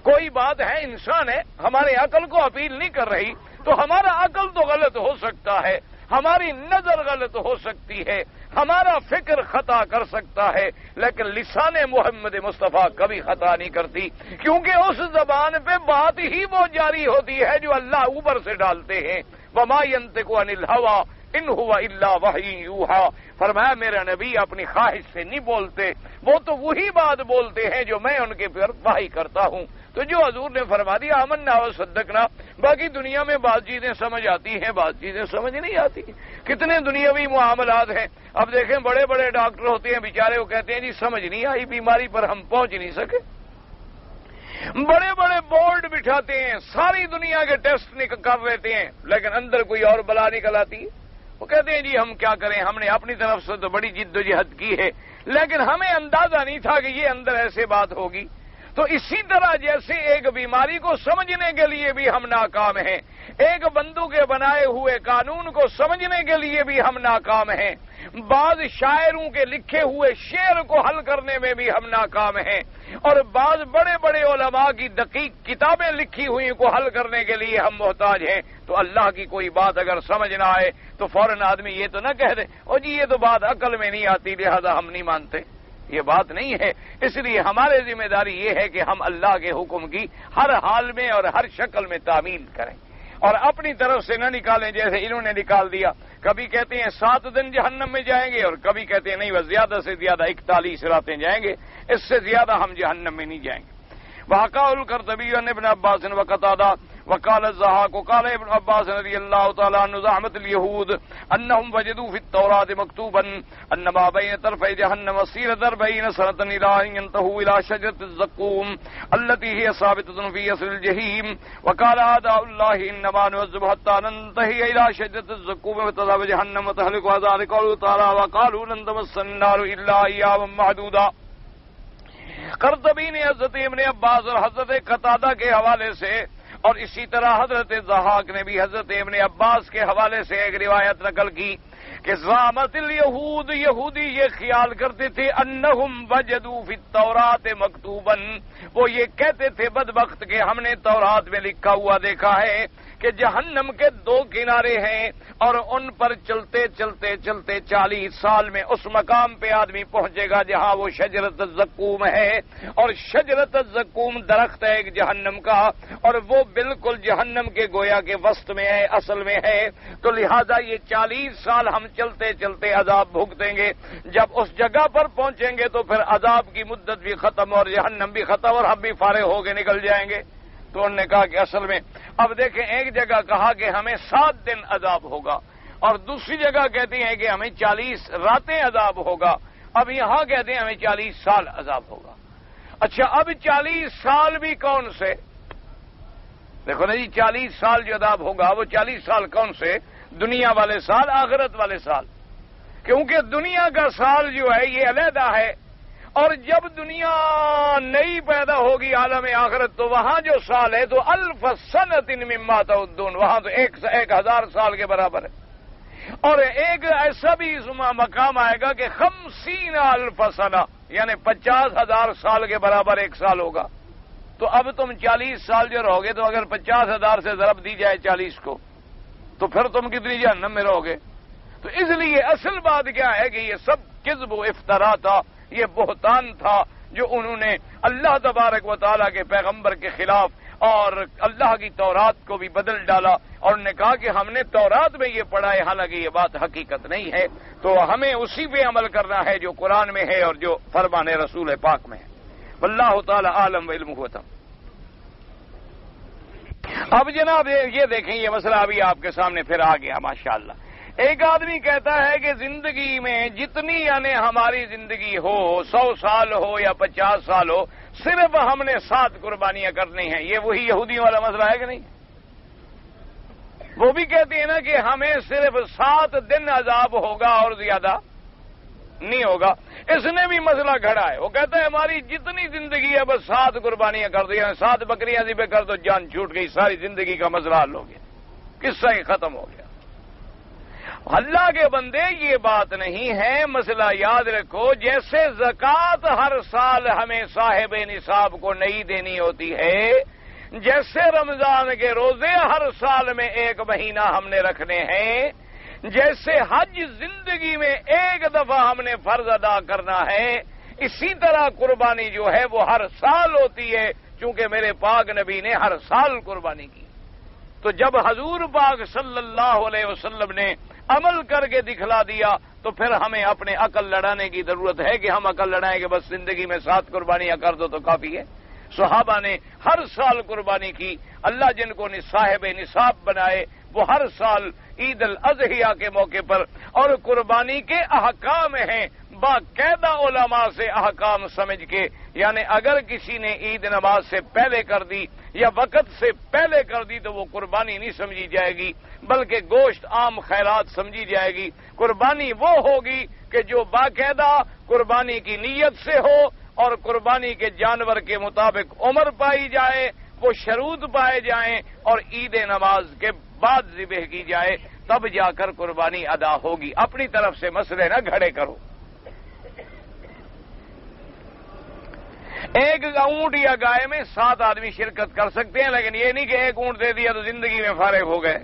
کوئی بات ہے، انسان ہے، ہمارے عقل کو اپیل نہیں کر رہی تو ہمارا عقل تو غلط ہو سکتا ہے، ہماری نظر غلط ہو سکتی ہے، ہمارا فکر خطا کر سکتا ہے، لیکن لسان محمد مصطفیٰ کبھی خطا نہیں کرتی، کیونکہ اس زبان پہ بات ہی وہ جاری ہوتی ہے جو اللہ اوپر سے ڈالتے ہیں۔ وما ينطق عن الهوى ان هو الا وحی یوحى، فرمایا میرا نبی اپنی خواہش سے نہیں بولتے، وہ تو وہی بات بولتے ہیں جو میں ان کے پر وحی کرتا ہوں۔ تو جو حضور نے فرما دیا آمنا و صدقنا، باقی دنیا میں بعض چیزیں سمجھ آتی ہیں، بعض چیزیں سمجھ نہیں آتی۔ کتنے دنیاوی معاملات ہیں، اب دیکھیں بڑے بڑے ڈاکٹر ہوتے ہیں بیچارے، وہ کہتے ہیں جی سمجھ نہیں آئی بیماری پر ہم پہنچ نہیں سکے، بڑے بڑے بورڈ بٹھاتے ہیں، ساری دنیا کے ٹیسٹ کر لیتے ہیں، لیکن اندر کوئی اور بلا نکل آتی ہے، وہ کہتے ہیں جی ہم کیا کریں، ہم نے اپنی طرف سے تو بڑی جد و جہد کی ہے، لیکن ہمیں اندازہ نہیں تھا کہ یہ اندر ایسے بات ہوگی۔ تو اسی طرح جیسے ایک بیماری کو سمجھنے کے لیے بھی ہم ناکام ہیں، ایک بندوں کے بنائے ہوئے قانون کو سمجھنے کے لیے بھی ہم ناکام ہیں، بعض شاعروں کے لکھے ہوئے شعر کو حل کرنے میں بھی ہم ناکام ہیں، اور بعض بڑے بڑے علماء کی دقیق کتابیں لکھی ہوئی کو حل کرنے کے لیے ہم محتاج ہیں۔ تو اللہ کی کوئی بات اگر سمجھ نہ آئے تو فوراً آدمی یہ تو نہ کہہ دے او جی یہ تو بات عقل میں نہیں آتی لہذا ہم نہیں مانتے، یہ بات نہیں ہے۔ اس لیے ہماری ذمہ داری یہ ہے کہ ہم اللہ کے حکم کی ہر حال میں اور ہر شکل میں تعمیل کریں، اور اپنی طرف سے نہ نکالیں جیسے انہوں نے نکال دیا۔ کبھی کہتے ہیں 7 دن جہنم میں جائیں گے، اور کبھی کہتے ہیں نہیں وہ زیادہ سے زیادہ 41 راتیں جائیں گے، اس سے زیادہ ہم جہنم میں نہیں جائیں گے۔ وحكاه القرطبي عن ابن عباس وقتادة وقال الضحاك وقال ابن عباس رضي الله تعالى عنه زعمت اليهود انهم وجدوا في التوراة مكتوبا ان ما بين طرفي جهنم مسيرة 40 سنة الى ان ينتهوا الى شجرة الزقوم التي هي ثابتة في اصل الجحيم وقال اعداء الله انما نعذب حتى ننتهي الى شجرة الزقوم وتذهب جهنم وتهلكها ذلك قوله تعالى وقالوا لن تمسنا النار الا اياما معدودا۔ قرطبی نے حضرت ابن عباس اور حضرت قتادہ کے حوالے سے، اور اسی طرح حضرت ضحاک نے بھی حضرت ابن عباس کے حوالے سے ایک روایت نقل کی کہ زعمت الیہود، یہودی یہ خیال کرتے تھے انہم وجدوا فی التورات مکتوبا، وہ یہ کہتے تھے بدبخت کہ ہم نے تورات میں لکھا ہوا دیکھا ہے کہ جہنم کے 2 کنارے ہیں اور ان پر چلتے چلتے چلتے 40 سال میں اس مقام پہ آدمی پہنچے گا جہاں وہ شجرۃ الزقوم ہے، اور شجرۃ الزقوم درخت ہے ایک جہنم کا، اور وہ بالکل جہنم کے گویا کے وسط میں ہے، اصل میں ہے، تو لہذا یہ 40 سال ہم چلتے چلتے عذاب بھگتیں گے، جب اس جگہ پر پہنچیں گے تو پھر عذاب کی مدت بھی ختم اور جہنم بھی ختم اور ہم بھی فارغ ہو کے نکل جائیں گے۔ تو انہوں نے کہا کہ اصل میں اب دیکھیں، ایک جگہ کہا کہ ہمیں 7 دن عذاب ہوگا اور دوسری جگہ کہتی ہیں کہ ہمیں 40 راتیں عذاب ہوگا، اب یہاں کہتے ہیں ہمیں 40 سال عذاب ہوگا۔ اچھا، اب 40 سال بھی کون سے؟ دیکھو نا جی، 40 سال جو عذاب ہوگا وہ 40 سال کون سے؟ دنیا والے سال، آخرت والے سال، کیونکہ دنیا کا سال جو ہے یہ علیحدہ ہے، اور جب دنیا نئی پیدا ہوگی عالم آخرت تو وہاں جو سال ہے تو 1000 سنۃ مما تعدون، وہاں تو 1000 سال کے برابر ہے، اور ایک ایسا بھی مقام آئے گا کہ 50,000 سنہ، یعنی 50,000 سال کے برابر ایک سال ہوگا۔ تو اب تم 40 سال جو رہو گے تو اگر 50,000 سے ضرب دی جائے 40 کو تو پھر تم کتنی جہنم میں رہو گے؟ تو اس لیے اصل بات کیا ہے کہ یہ سب کذب و افطرا تھا، یہ بہتان تھا جو انہوں نے اللہ تبارک و تعالیٰ کے پیغمبر کے خلاف اور اللہ کی تورات کو بھی بدل ڈالا، اور انہوں نے کہا کہ ہم نے تورات میں یہ پڑھا ہے، حالانکہ یہ بات حقیقت نہیں ہے، تو ہمیں اسی پہ عمل کرنا ہے جو قرآن میں ہے اور جو فرمان رسول پاک میں ہے۔ واللہ تعالی عالم وعلمہ تم۔ اب جناب یہ دیکھیں، یہ مسئلہ ابھی آپ کے سامنے پھر آ گیا ماشاءاللہ۔ ایک آدمی کہتا ہے کہ زندگی میں جتنی یعنی ہماری زندگی ہو، 100 سال ہو یا 50 سال ہو، صرف ہم نے 7 قربانیاں کرنی ہیں۔ یہ وہی یہودیوں والا مسئلہ ہے کہ نہیں؟ وہ بھی کہتے ہیں نا کہ ہمیں صرف 7 دن عذاب ہوگا اور زیادہ نہیں ہوگا۔ اس نے بھی مسئلہ گھڑا ہے، وہ کہتا ہے ہماری جتنی زندگی ہے بس 7 قربانیاں کر دیا، 7 بکریاں ذبح کر دو، جان چھوٹ گئی، ساری زندگی کا مسئلہ حل ہو گیا، قصہ ہی ختم ہو گیا۔ اللہ کے بندے، یہ بات نہیں ہے، مسئلہ یاد رکھو، جیسے زکوٰۃ ہر سال ہمیں صاحب نصاب کو نہیں دینی ہوتی ہے، جیسے رمضان کے روزے ہر سال میں 1 مہینہ ہم نے رکھنے ہیں، جیسے حج زندگی میں 1 دفعہ ہم نے فرض ادا کرنا ہے، اسی طرح قربانی جو ہے وہ ہر سال ہوتی ہے، چونکہ میرے پاک نبی نے ہر سال قربانی کی۔ تو جب حضور پاک صلی اللہ علیہ وسلم نے عمل کر کے دکھلا دیا تو پھر ہمیں اپنے عقل لڑانے کی ضرورت ہے کہ ہم عقل لڑائیں کہ بس زندگی میں 7 قربانیاں کر دو تو کافی ہے۔ صحابہ نے ہر سال قربانی کی، اللہ جن کو صاحب نصاب بنائے وہ ہر سال عید الاضحیٰ کے موقع پر، اور قربانی کے احکام ہیں باقاعدہ علماء سے احکام سمجھ کے، یعنی اگر کسی نے عید نماز سے پہلے کر دی یا وقت سے پہلے کر دی تو وہ قربانی نہیں سمجھی جائے گی، بلکہ گوشت عام خیرات سمجھی جائے گی۔ قربانی وہ ہوگی کہ جو باقاعدہ قربانی کی نیت سے ہو اور قربانی کے جانور کے مطابق عمر پائی جائے، وہ شروط پائے جائیں اور عید نماز کے بعد ذبح کی جائے، تب جا کر قربانی ادا ہوگی۔ اپنی طرف سے مسئلے نہ گھڑے کرو۔ ایک اونٹ یا گائے میں 7 آدمی شرکت کر سکتے ہیں، لیکن یہ نہیں کہ 1 اونٹ دے دیا تو زندگی میں فارغ ہو گئے۔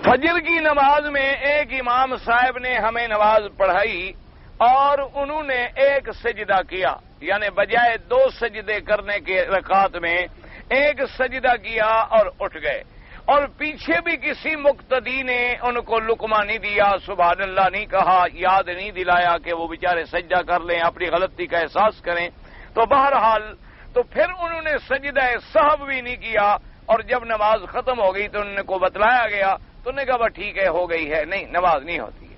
فجر کی نماز میں ایک امام صاحب نے ہمیں نماز پڑھائی اور انہوں نے 1 سجدہ کیا، یعنی بجائے 2 سجدے کرنے کے رکعت میں 1 سجدہ کیا اور اٹھ گئے، اور پیچھے بھی کسی مقتدی نے ان کو لقمہ نہیں دیا، سبحان اللہ نہیں کہا، یاد نہیں دلایا کہ وہ بیچارے سجدہ کر لیں، اپنی غلطی کا احساس کریں، تو بہرحال تو پھر انہوں نے سجدہ سہو بھی نہیں کیا، اور جب نماز ختم ہو گئی تو انہوں کو بتلایا گیا تو انہوں نے کہا بس ٹھیک ہے، ہو گئی ہے، نہیں نماز نہیں ہوتی ہے۔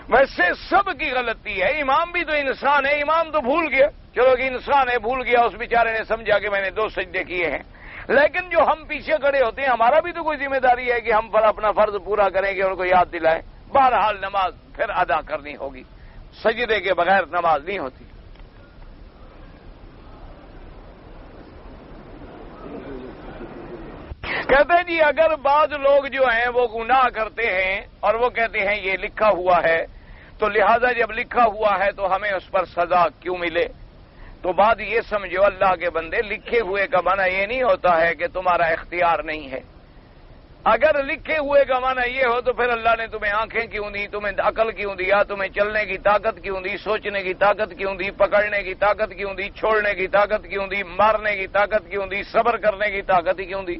ویسے سب کی غلطی ہے، امام بھی تو انسان ہے، امام تو بھول گیا، چلو کہ انسان ہے بھول گیا، اس بیچارے نے سمجھا کہ میں نے 2 سجدے کیے ہیں، لیکن جو ہم پیچھے کھڑے ہوتے ہیں ہمارا بھی تو کوئی ذمہ داری ہے کہ ہم پر اپنا فرض پورا کریں کہ ان کو یاد دلائیں۔ بہرحال نماز پھر ادا کرنی ہوگی، سجدے کے بغیر نماز نہیں ہوتی۔ کہتے ہیں جی اگر بعض لوگ جو ہیں وہ گناہ کرتے ہیں اور وہ کہتے ہیں یہ لکھا ہوا ہے تو لہذا جب لکھا ہوا ہے تو ہمیں اس پر سزا کیوں ملے، تو بات یہ سمجھو اللہ کے بندے، لکھے ہوئے کا معنی یہ نہیں ہوتا ہے کہ تمہارا اختیار نہیں ہے۔ اگر لکھے ہوئے کا معنی یہ ہو تو پھر اللہ نے تمہیں آنکھیں کیوں دی، تمہیں عقل کیوں دیا، تمہیں چلنے کی طاقت کیوں دی، سوچنے کی طاقت کیوں دی، پکڑنے کی طاقت کیوں دی، چھوڑنے کی طاقت کیوں دی، مارنے کی طاقت کیوں دی، صبر کرنے کی طاقت ہی کیوں دی؟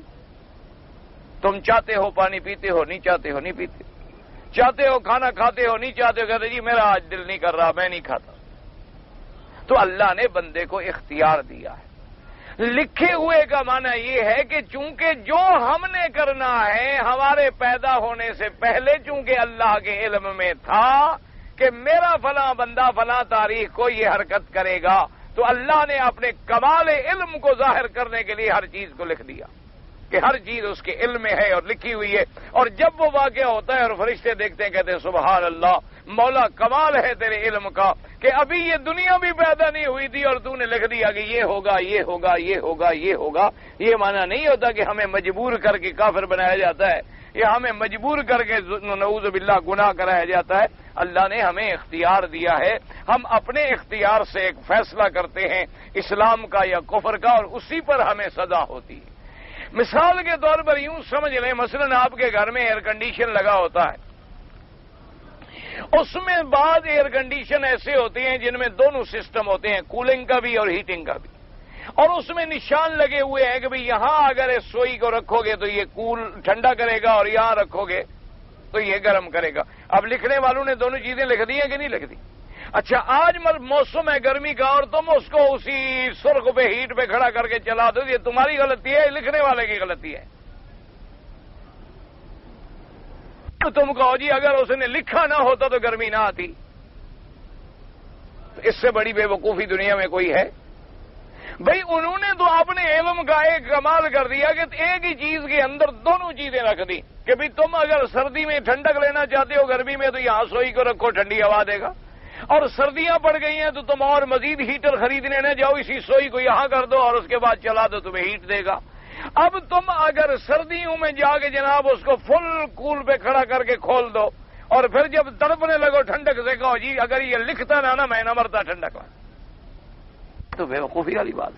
تم چاہتے ہو پانی پیتے ہو، نہیں چاہتے ہو نہیں پیتے، چاہتے ہو کھانا کھاتے ہو، نہیں چاہتے ہو کہتے جی میرا آج دل نہیں کر رہا میں نہیں کھاتا۔ تو اللہ نے بندے کو اختیار دیا ہے۔ لکھے ہوئے کا معنی یہ ہے کہ چونکہ جو ہم نے کرنا ہے ہمارے پیدا ہونے سے پہلے چونکہ اللہ کے علم میں تھا کہ میرا فلاں بندہ فلاں تاریخ کو یہ حرکت کرے گا، تو اللہ نے اپنے کمال علم کو ظاہر کرنے کے لیے ہر چیز کو لکھ دیا کہ ہر چیز اس کے علم میں ہے اور لکھی ہوئی ہے، اور جب وہ واقعہ ہوتا ہے اور فرشتے دیکھتے ہیں کہتے ہیں سبحان اللہ، مولا کمال ہے تیرے علم کا کہ ابھی یہ دنیا بھی پیدا نہیں ہوئی تھی اور تو نے لکھ دیا کہ یہ ہوگا یہ ہوگا یہ ہوگا یہ ہوگا۔ یہ معنی نہیں ہوتا کہ ہمیں مجبور کر کے کافر بنایا جاتا ہے یا ہمیں مجبور کر کے نعوذ باللہ گناہ کرایا جاتا ہے۔ اللہ نے ہمیں اختیار دیا ہے، ہم اپنے اختیار سے ایک فیصلہ کرتے ہیں اسلام کا یا کفر کا، اور اسی پر ہمیں سزا ہوتی ہے۔ مثال کے طور پر یوں سمجھ لیں، مثلا آپ کے گھر میں ایئر کنڈیشن لگا ہوتا ہے، اس میں بعض ایئر کنڈیشن ایسے ہوتے ہیں جن میں دونوں سسٹم ہوتے ہیں، کولنگ کا بھی اور ہیٹنگ کا بھی، اور اس میں نشان لگے ہوئے ہیں کہ بھئی یہاں اگر اس سوئی کو رکھو گے تو یہ ٹھنڈا کرے گا اور یہاں رکھو گے تو یہ گرم کرے گا۔ اب لکھنے والوں نے دونوں چیزیں لکھ دی ہیں کہ نہیں لکھ دی؟ اچھا آج موسم ہے گرمی کا اور تم اس کو اسی سرخ پہ ہیٹ پہ کھڑا کر کے چلا دو، یہ تمہاری غلطی ہے لکھنے والے کی غلطی ہے؟ تم کہو جی اگر اس نے لکھا نہ ہوتا تو گرمی نہ آتی، تو اس سے بڑی بے وقوفی دنیا میں کوئی ہے؟ بھئی انہوں نے تو اپنے علم کا ایک کمال کر دیا کہ ایک ہی چیز کے اندر دونوں چیزیں رکھ دی کہ بھئی تم اگر سردی میں ٹھنڈک لینا چاہتے ہو گرمی میں تو یہاں سوئی کو رکھو ٹھنڈی ہوا دے گا، اور سردیاں پڑ گئی ہیں تو تم اور مزید ہیٹر خریدنے نہ جاؤ، اسی سوئی کو یہاں کر دو اور اس کے بعد چلا دو تمہیں ہیٹ دے گا۔ اب تم اگر سردیوں میں جا کے جناب اس کو فل کول پہ کھڑا کر کے کھول دو اور پھر جب تڑپنے لگو ٹھنڈک سے کہو جی اگر یہ لکھتا نہ میں نہ مرتا ٹھنڈک میں، تو بے وقوفی والی بات۔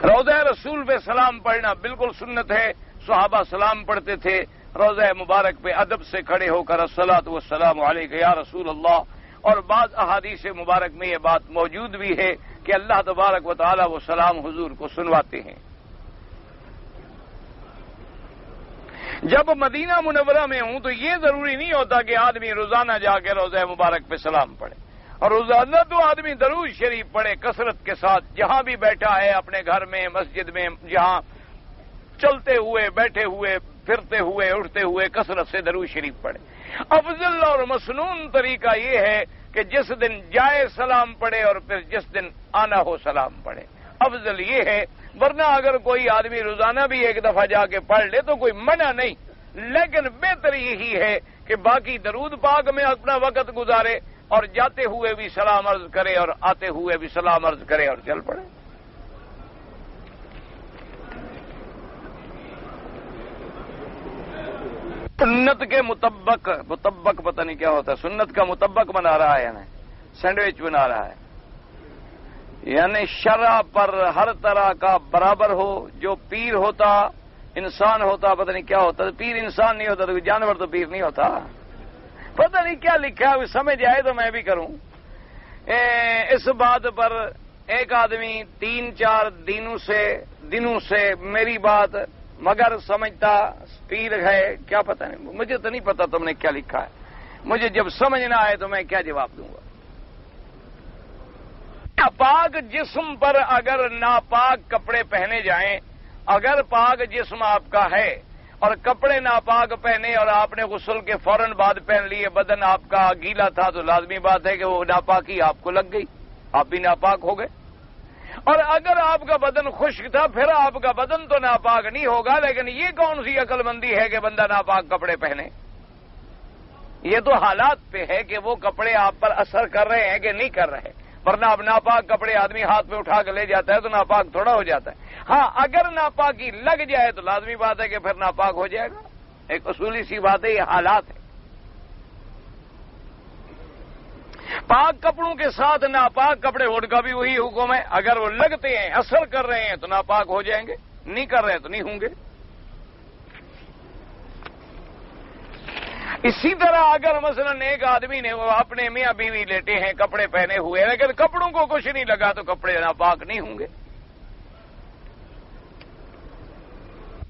روضہ رسول پہ سلام پڑھنا بالکل سنت ہے، صحابہ سلام پڑھتے تھے روضہ مبارک پہ ادب سے کھڑے ہو کر الصلاۃ والسلام علیک یا رسول اللہ، اور بعض احادیث مبارک میں یہ بات موجود بھی ہے کہ اللہ تبارک و تعالی وہ سلام حضور کو سنواتے ہیں۔ جب مدینہ منورہ میں ہوں تو یہ ضروری نہیں ہوتا کہ آدمی روزانہ جا کے روضہ مبارک پہ سلام پڑھے، اور روزانہ تو آدمی درود شریف پڑھے کثرت کے ساتھ، جہاں بھی بیٹھا ہے اپنے گھر میں مسجد میں جہاں چلتے ہوئے بیٹھے ہوئے پھرتے ہوئے اٹھتے ہوئے کثرت سے درود شریف پڑھے۔ افضل اور مسنون طریقہ یہ ہے کہ جس دن جائے سلام پڑھے اور پھر جس دن آنا ہو سلام پڑھے، افضل یہ ہے، ورنہ اگر کوئی آدمی روزانہ بھی ایک دفعہ جا کے پڑھ لے تو کوئی منع نہیں، لیکن بہتر یہی ہے کہ باقی درود پاک میں اپنا وقت گزارے اور جاتے ہوئے بھی سلام عرض کرے اور آتے ہوئے بھی سلام عرض کرے اور چل پڑے۔ سنت کے مطبق پتہ نہیں کیا ہوتا ہے، سنت کا مطبق بنا رہا ہے، یعنی سینڈوچ بنا رہا ہے، یعنی شرع پر ہر طرح کا برابر ہو۔ جو پیر ہوتا انسان ہوتا، پتہ نہیں کیا ہوتا، پیر انسان نہیں ہوتا تو جانور تو پیر نہیں ہوتا، پتہ نہیں کیا لکھا ہے، سمجھ آئے تو میں بھی کروں۔ اس بات پر ایک آدمی 3-4 دنوں سے میری بات مگر سمجھتا پیر ہے، کیا پتہ نہیں، مجھے تو نہیں پتا تم نے کیا لکھا ہے، مجھے جب سمجھ نہ آئے تو میں کیا جواب دوں گا۔ ناپاک جسم پر اگر ناپاک کپڑے پہنے جائیں، اگر پاک جسم آپ کا ہے اور کپڑے ناپاک پہنے اور آپ نے غسل کے فوراً بعد پہن لیے، بدن آپ کا گیلا تھا، تو لازمی بات ہے کہ وہ ناپاکی آپ کو لگ گئی، آپ بھی ناپاک ہو گئے۔ اور اگر آپ کا بدن خشک تھا پھر آپ کا بدن تو ناپاک نہیں ہوگا، لیکن یہ کون سی عقل مندی ہے کہ بندہ ناپاک کپڑے پہنے؟ یہ تو حالات پہ ہے کہ وہ کپڑے آپ پر اثر کر رہے ہیں کہ نہیں کر رہے، ورنہ اب ناپاک کپڑے آدمی ہاتھ میں اٹھا کے لے جاتا ہے تو ناپاک تھوڑا ہو جاتا ہے. ہاں اگر ناپاکی لگ جائے تو لازمی بات ہے کہ پھر ناپاک ہو جائے گا. ایک اصولی سی بات ہے، یہ حالات ہے. پاک کپڑوں کے ساتھ ناپاک کپڑے، ان کا بھی وہی حکم ہے. اگر وہ لگتے ہیں، اثر کر رہے ہیں تو ناپاک ہو جائیں گے، نہیں کر رہے تو نہیں ہوں گے. اسی طرح اگر مثلا ایک آدمی نے وہ اپنے میاں بیوی لیٹے ہیں کپڑے پہنے ہوئے، لیکن کپڑوں کو کچھ نہیں لگا تو کپڑے ناپاک نہیں ہوں گے.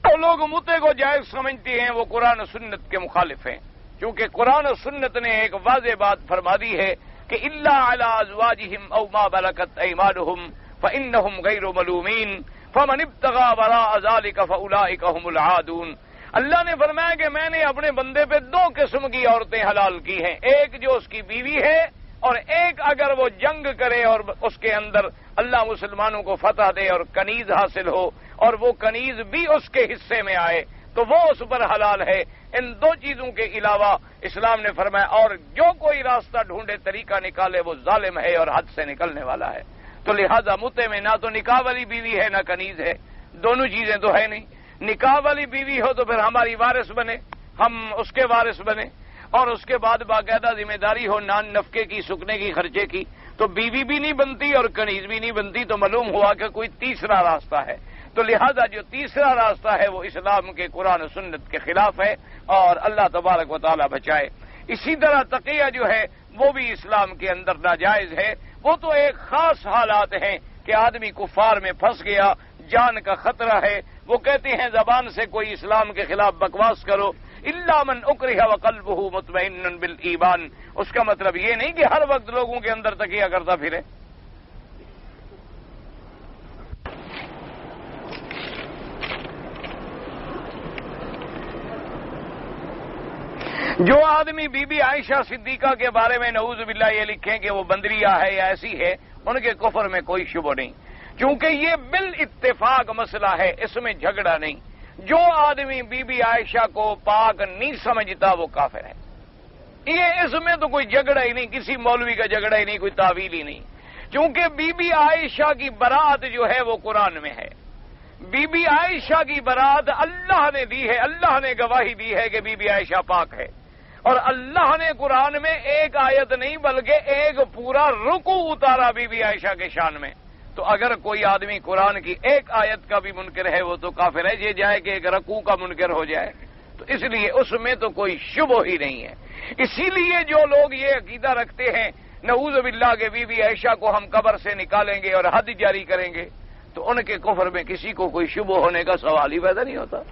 تو لوگ متے کو جائز سمجھتے ہیں، وہ قرآن و سنت کے مخالف ہیں. کیونکہ قرآن و سنت نے ایک واضح بات فرما دی ہے کہ الا علی ازواجہم او ما ملکت ایمانہم فانہم غیر ملومین فمن ابتغى وراء ذلك فاولئک هم العادون. اللہ نے فرمایا کہ میں نے اپنے بندے پہ دو قسم کی عورتیں حلال کی ہیں، ایک جو اس کی بیوی ہے اور ایک اگر وہ جنگ کرے اور اس کے اندر اللہ مسلمانوں کو فتح دے اور کنیز حاصل ہو اور وہ کنیز بھی اس کے حصے میں آئے تو وہ اس پر حلال ہے. ان دو چیزوں کے علاوہ اسلام نے فرمایا اور جو کوئی راستہ ڈھونڈے، طریقہ نکالے، وہ ظالم ہے اور حد سے نکلنے والا ہے. تو لہذا متے میں نہ تو نکاح والی بیوی ہے نہ کنیز ہے، دونوں چیزیں تو ہے نہیں. نکاح والی بیوی ہو تو پھر ہماری وارث بنے، ہم اس کے وارث بنے، اور اس کے بعد باقاعدہ ذمہ داری ہو نان نفقے کی، سکنے کی، خرچے کی. تو بیوی بھی نہیں بنتی اور کنیز بھی نہیں بنتی، تو معلوم ہوا کہ کوئی تیسرا راستہ ہے. تو لہذا جو تیسرا راستہ ہے وہ اسلام کے قرآن و سنت کے خلاف ہے اور اللہ تبارک و تعالی بچائے. اسی طرح تقیہ جو ہے وہ بھی اسلام کے اندر ناجائز ہے. وہ تو ایک خاص حالات ہیں کہ آدمی کفار میں پھنس گیا، جان کا خطرہ ہے، وہ کہتے ہیں زبان سے کوئی اسلام کے خلاف بکواس کرو، الا من اکرہ وقلبہ مطمئن بالایمان. اس کا مطلب یہ نہیں کہ ہر وقت لوگوں کے اندر تقیہ کرتا پھرے. جو آدمی بی بی عائشہ صدیقہ کے بارے میں نعوذ باللہ یہ لکھیں کہ وہ بندریہ ہے یا ایسی ہے، ان کے کفر میں کوئی شبہ نہیں، کیونکہ یہ بالاتفاق مسئلہ ہے، اس میں جھگڑا نہیں. جو آدمی بی بی عائشہ کو پاک نہیں سمجھتا وہ کافر ہے. یہ اس میں تو کوئی جھگڑا ہی نہیں، کسی مولوی کا جھگڑا ہی نہیں، کوئی تعویل ہی نہیں. کیونکہ بی بی عائشہ کی برات جو ہے وہ قرآن میں ہے. بی بی عائشہ کی برات اللہ نے دی ہے، اللہ نے گواہی دی ہے کہ بی بی عائشہ پاک ہے. اور اللہ نے قرآن میں ایک آیت نہیں بلکہ ایک پورا رکوع اتارا بی بی عائشہ کے شان میں. تو اگر کوئی آدمی قرآن کی ایک آیت کا بھی منکر ہے وہ تو کافر ہے. یہ جائے کہ ایک رکوع کا منکر ہو جائے تو اس لیے اس میں تو کوئی شبہ ہی نہیں ہے. اسی لیے جو لوگ یہ عقیدہ رکھتے ہیں نعوذ باللہ کہ بی بی عائشہ کو ہم قبر سے نکالیں گے اور حد جاری کریں گے، تو ان کے کفر میں کسی کو کوئی شبہ ہونے کا سوال ہی پیدا نہیں ہوتا.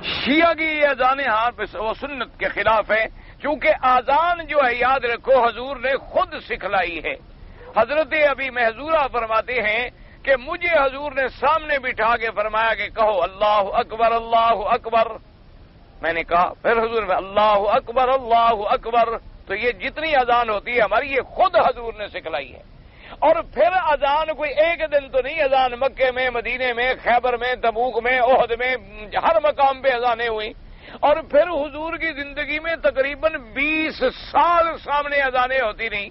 شیعہ کی یہ اذانیں وہ سنت کے خلاف ہے، کیونکہ اذان جو ہے یاد رکھو حضور نے خود سکھلائی ہے. حضرت ابی محذورہ فرماتے ہیں کہ مجھے حضور نے سامنے بٹھا کے فرمایا کہ کہو اللہ اکبر اللہ اکبر. میں نے کہا، پھر حضور میں اللہ اکبر اللہ اکبر. تو یہ جتنی اذان ہوتی ہے ہماری یہ خود حضور نے سکھلائی ہے. اور پھر اذان کوئی ایک دن تو نہیں، اذان مکے میں، مدینے میں، خیبر میں، تبوک میں، احد میں، ہر مقام پہ اذانیں ہوئیں. اور پھر حضور کی زندگی میں تقریباً 20 سال سامنے اذانیں ہوتی رہیں.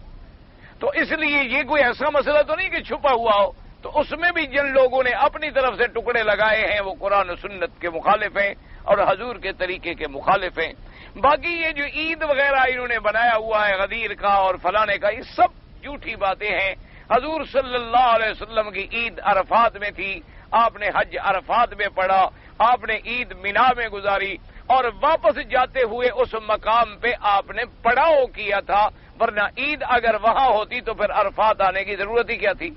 تو اس لیے یہ کوئی ایسا مسئلہ تو نہیں کہ چھپا ہوا ہو. تو اس میں بھی جن لوگوں نے اپنی طرف سے ٹکڑے لگائے ہیں وہ قرآن و سنت کے مخالف ہیں اور حضور کے طریقے کے مخالف ہیں. باقی یہ جو عید وغیرہ انہوں نے بنایا ہوا ہے غدیر کا اور فلانے کا، یہ سب جھوٹی باتیں ہیں. حضور صلی اللہ علیہ وسلم کی عید عرفات میں تھی، آپ نے حج عرفات میں پڑھا، آپ نے عید مینا میں گزاری اور واپس جاتے ہوئے اس مقام پہ آپ نے پڑاؤ کیا تھا. ورنہ عید اگر وہاں ہوتی تو پھر عرفات آنے کی ضرورت ہی کیا تھی؟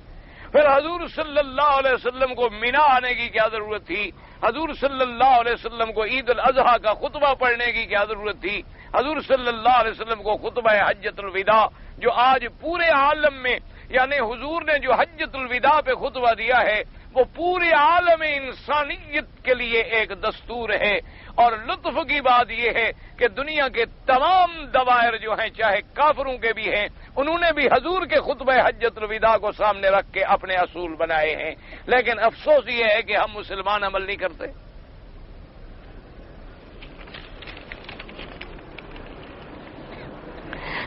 پھر حضور صلی اللہ علیہ وسلم کو مینا آنے کی کیا ضرورت تھی؟ حضور صلی اللہ علیہ وسلم کو عید الاضحیٰ کا خطبہ پڑھنے کی کیا ضرورت تھی؟ حضور صلی اللہ علیہ وسلم کو خطبہ حجۃ الوداع جو آج پورے عالم میں، یعنی حضور نے جو حجۃ الوداع پہ خطبہ دیا ہے وہ پورے عالم انسانیت کے لیے ایک دستور ہے. اور لطف کی بات یہ ہے کہ دنیا کے تمام دوائر جو ہیں چاہے کافروں کے بھی ہیں، انہوں نے بھی حضور کے خطبہ حجۃ الوداع کو سامنے رکھ کے اپنے اصول بنائے ہیں. لیکن افسوس یہ ہے کہ ہم مسلمان عمل نہیں کرتے.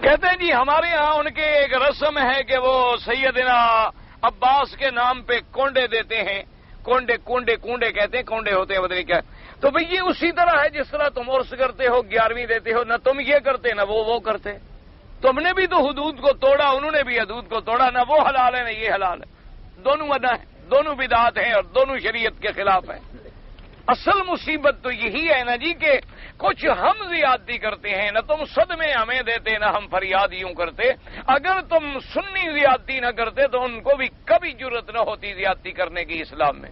کہتے ہیں جی ہمارے ہاں ان کے ایک رسم ہے کہ وہ سیدنا عباس کے نام پہ کونڈے دیتے ہیں. کونڈے کہتے ہیں، کونڈے ہوتے ہیں بدلی کیا. تو بھئی یہ اسی طرح ہے جس طرح تم عرس کرتے ہو، 11ویں دیتے ہو، نہ تم یہ کرتے نہ وہ کرتے. تم نے بھی تو حدود کو توڑا، انہوں نے بھی حدود کو توڑا. نہ وہ حلال ہے نہ یہ حلال ہے، دونوں ادا ہیں، دونوں بدعات ہیں اور دونوں شریعت کے خلاف ہیں. اصل مصیبت تو یہی ہے نا جی کہ کچھ ہم زیادتی کرتے ہیں، نہ تم صدمے ہمیں دیتے نہ ہم فریاد یوں کرتے. اگر تم سنی زیادتی نہ کرتے تو ان کو بھی کبھی جرت نہ ہوتی زیادتی کرنے کی اسلام میں.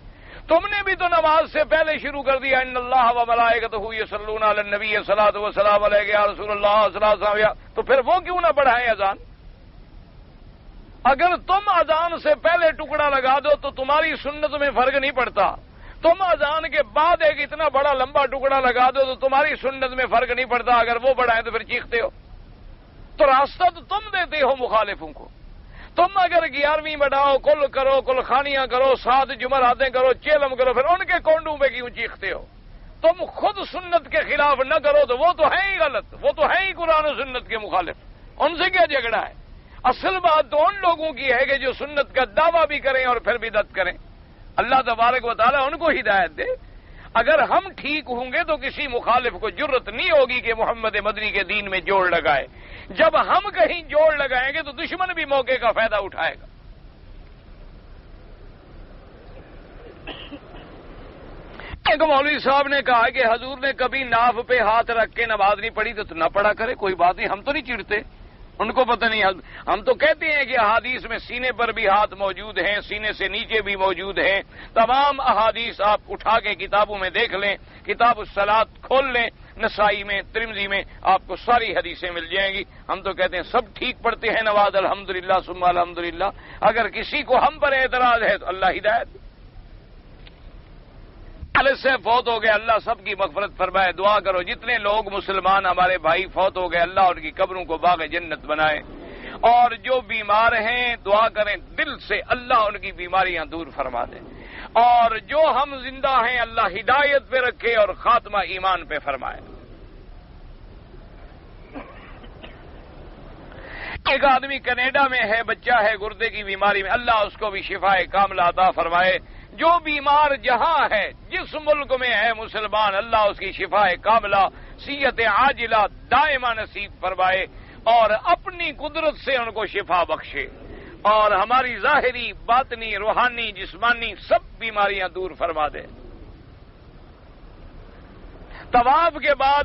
تم نے بھی تو نماز سے پہلے شروع کر دیا، ان اللہ و ملائکتہ یصلون علی النبی صلاۃ و سلام علیہ یا رسول اللہ صلی اللہ علیہ وسلم. تو پھر وہ کیوں نہ بڑھائیں اذان؟ اگر تم اذان سے پہلے ٹکڑا لگا دو تو تمہاری سنت میں فرق نہیں پڑتا. تم اذان کے بعد ایک اتنا بڑا لمبا ٹکڑا لگا دو تو تمہاری سنت میں فرق نہیں پڑتا. اگر وہ بڑھائیں تو پھر چیختے ہو. تو راستہ تو تم دیتے ہو مخالفوں کو. تم اگر 11ویں بڑھاؤ، کل کرو، کل خانیاں کرو، 7 جمعراتیں کرو، چیلم کرو، پھر ان کے کونڈوں پہ کیوں چیختے ہو؟ تم خود سنت کے خلاف نہ کرو تو وہ تو ہے ہی غلط، وہ تو ہے ہی قرآن و سنت کے مخالف. ان سے کیا جھگڑا ہے؟ اصل بات تو ان لوگوں کی ہے کہ جو سنت کا دعویٰ بھی کریں اور پھر بدعت کریں. اللہ تبارک و تعالیٰ ان کو ہدایت دے. اگر ہم ٹھیک ہوں گے تو کسی مخالف کو جرت نہیں ہوگی کہ محمد مدنی کے دین میں جوڑ لگائے. جب ہم کہیں جوڑ لگائیں گے تو دشمن بھی موقع کا فائدہ اٹھائے گا. ایک مولوی صاحب نے کہا کہ حضور نے کبھی ناف پہ ہاتھ رکھ کے نماز نہیں پڑھی تو نہ پڑھا کرے، کوئی بات نہیں، ہم تو نہیں چڑھتے. ان کو پتہ نہیں. ہم تو کہتے ہیں کہ احادیث میں سینے پر بھی ہاتھ موجود ہیں، سینے سے نیچے بھی موجود ہیں. تمام احادیث آپ اٹھا کے کتابوں میں دیکھ لیں، کتاب الصلاۃ کھول لیں، نسائی میں، ترمذی میں آپ کو ساری حدیثیں مل جائیں گی. ہم تو کہتے ہیں سب ٹھیک پڑھتے ہیں نماز، الحمدللہ ثم الحمدللہ. اگر کسی کو ہم پر اعتراض ہے تو اللہ ہدایت. اللہ سے فوت ہو گئے، اللہ سب کی مغفرت فرمائے. دعا کرو جتنے لوگ مسلمان ہمارے بھائی فوت ہو گئے اللہ ان کی قبروں کو باغ جنت بنائے. اور جو بیمار ہیں دعا کریں دل سے، اللہ ان کی بیماریاں دور فرما دے. اور جو ہم زندہ ہیں اللہ ہدایت پہ رکھے اور خاتمہ ایمان پہ فرمائے. ایک آدمی کینیڈا میں ہے، بچہ ہے گردے کی بیماری میں، اللہ اس کو بھی شفا کاملہ عطا فرمائے. جو بیمار جہاں ہے، جس ملک میں ہے مسلمان، اللہ اس کی شفا کاملہ صحت عاجلہ دائمہ نصیب فرمائے اور اپنی قدرت سے ان کو شفا بخشے اور ہماری ظاہری، باطنی، روحانی، جسمانی سب بیماریاں دور فرما دے. طواف کے بعد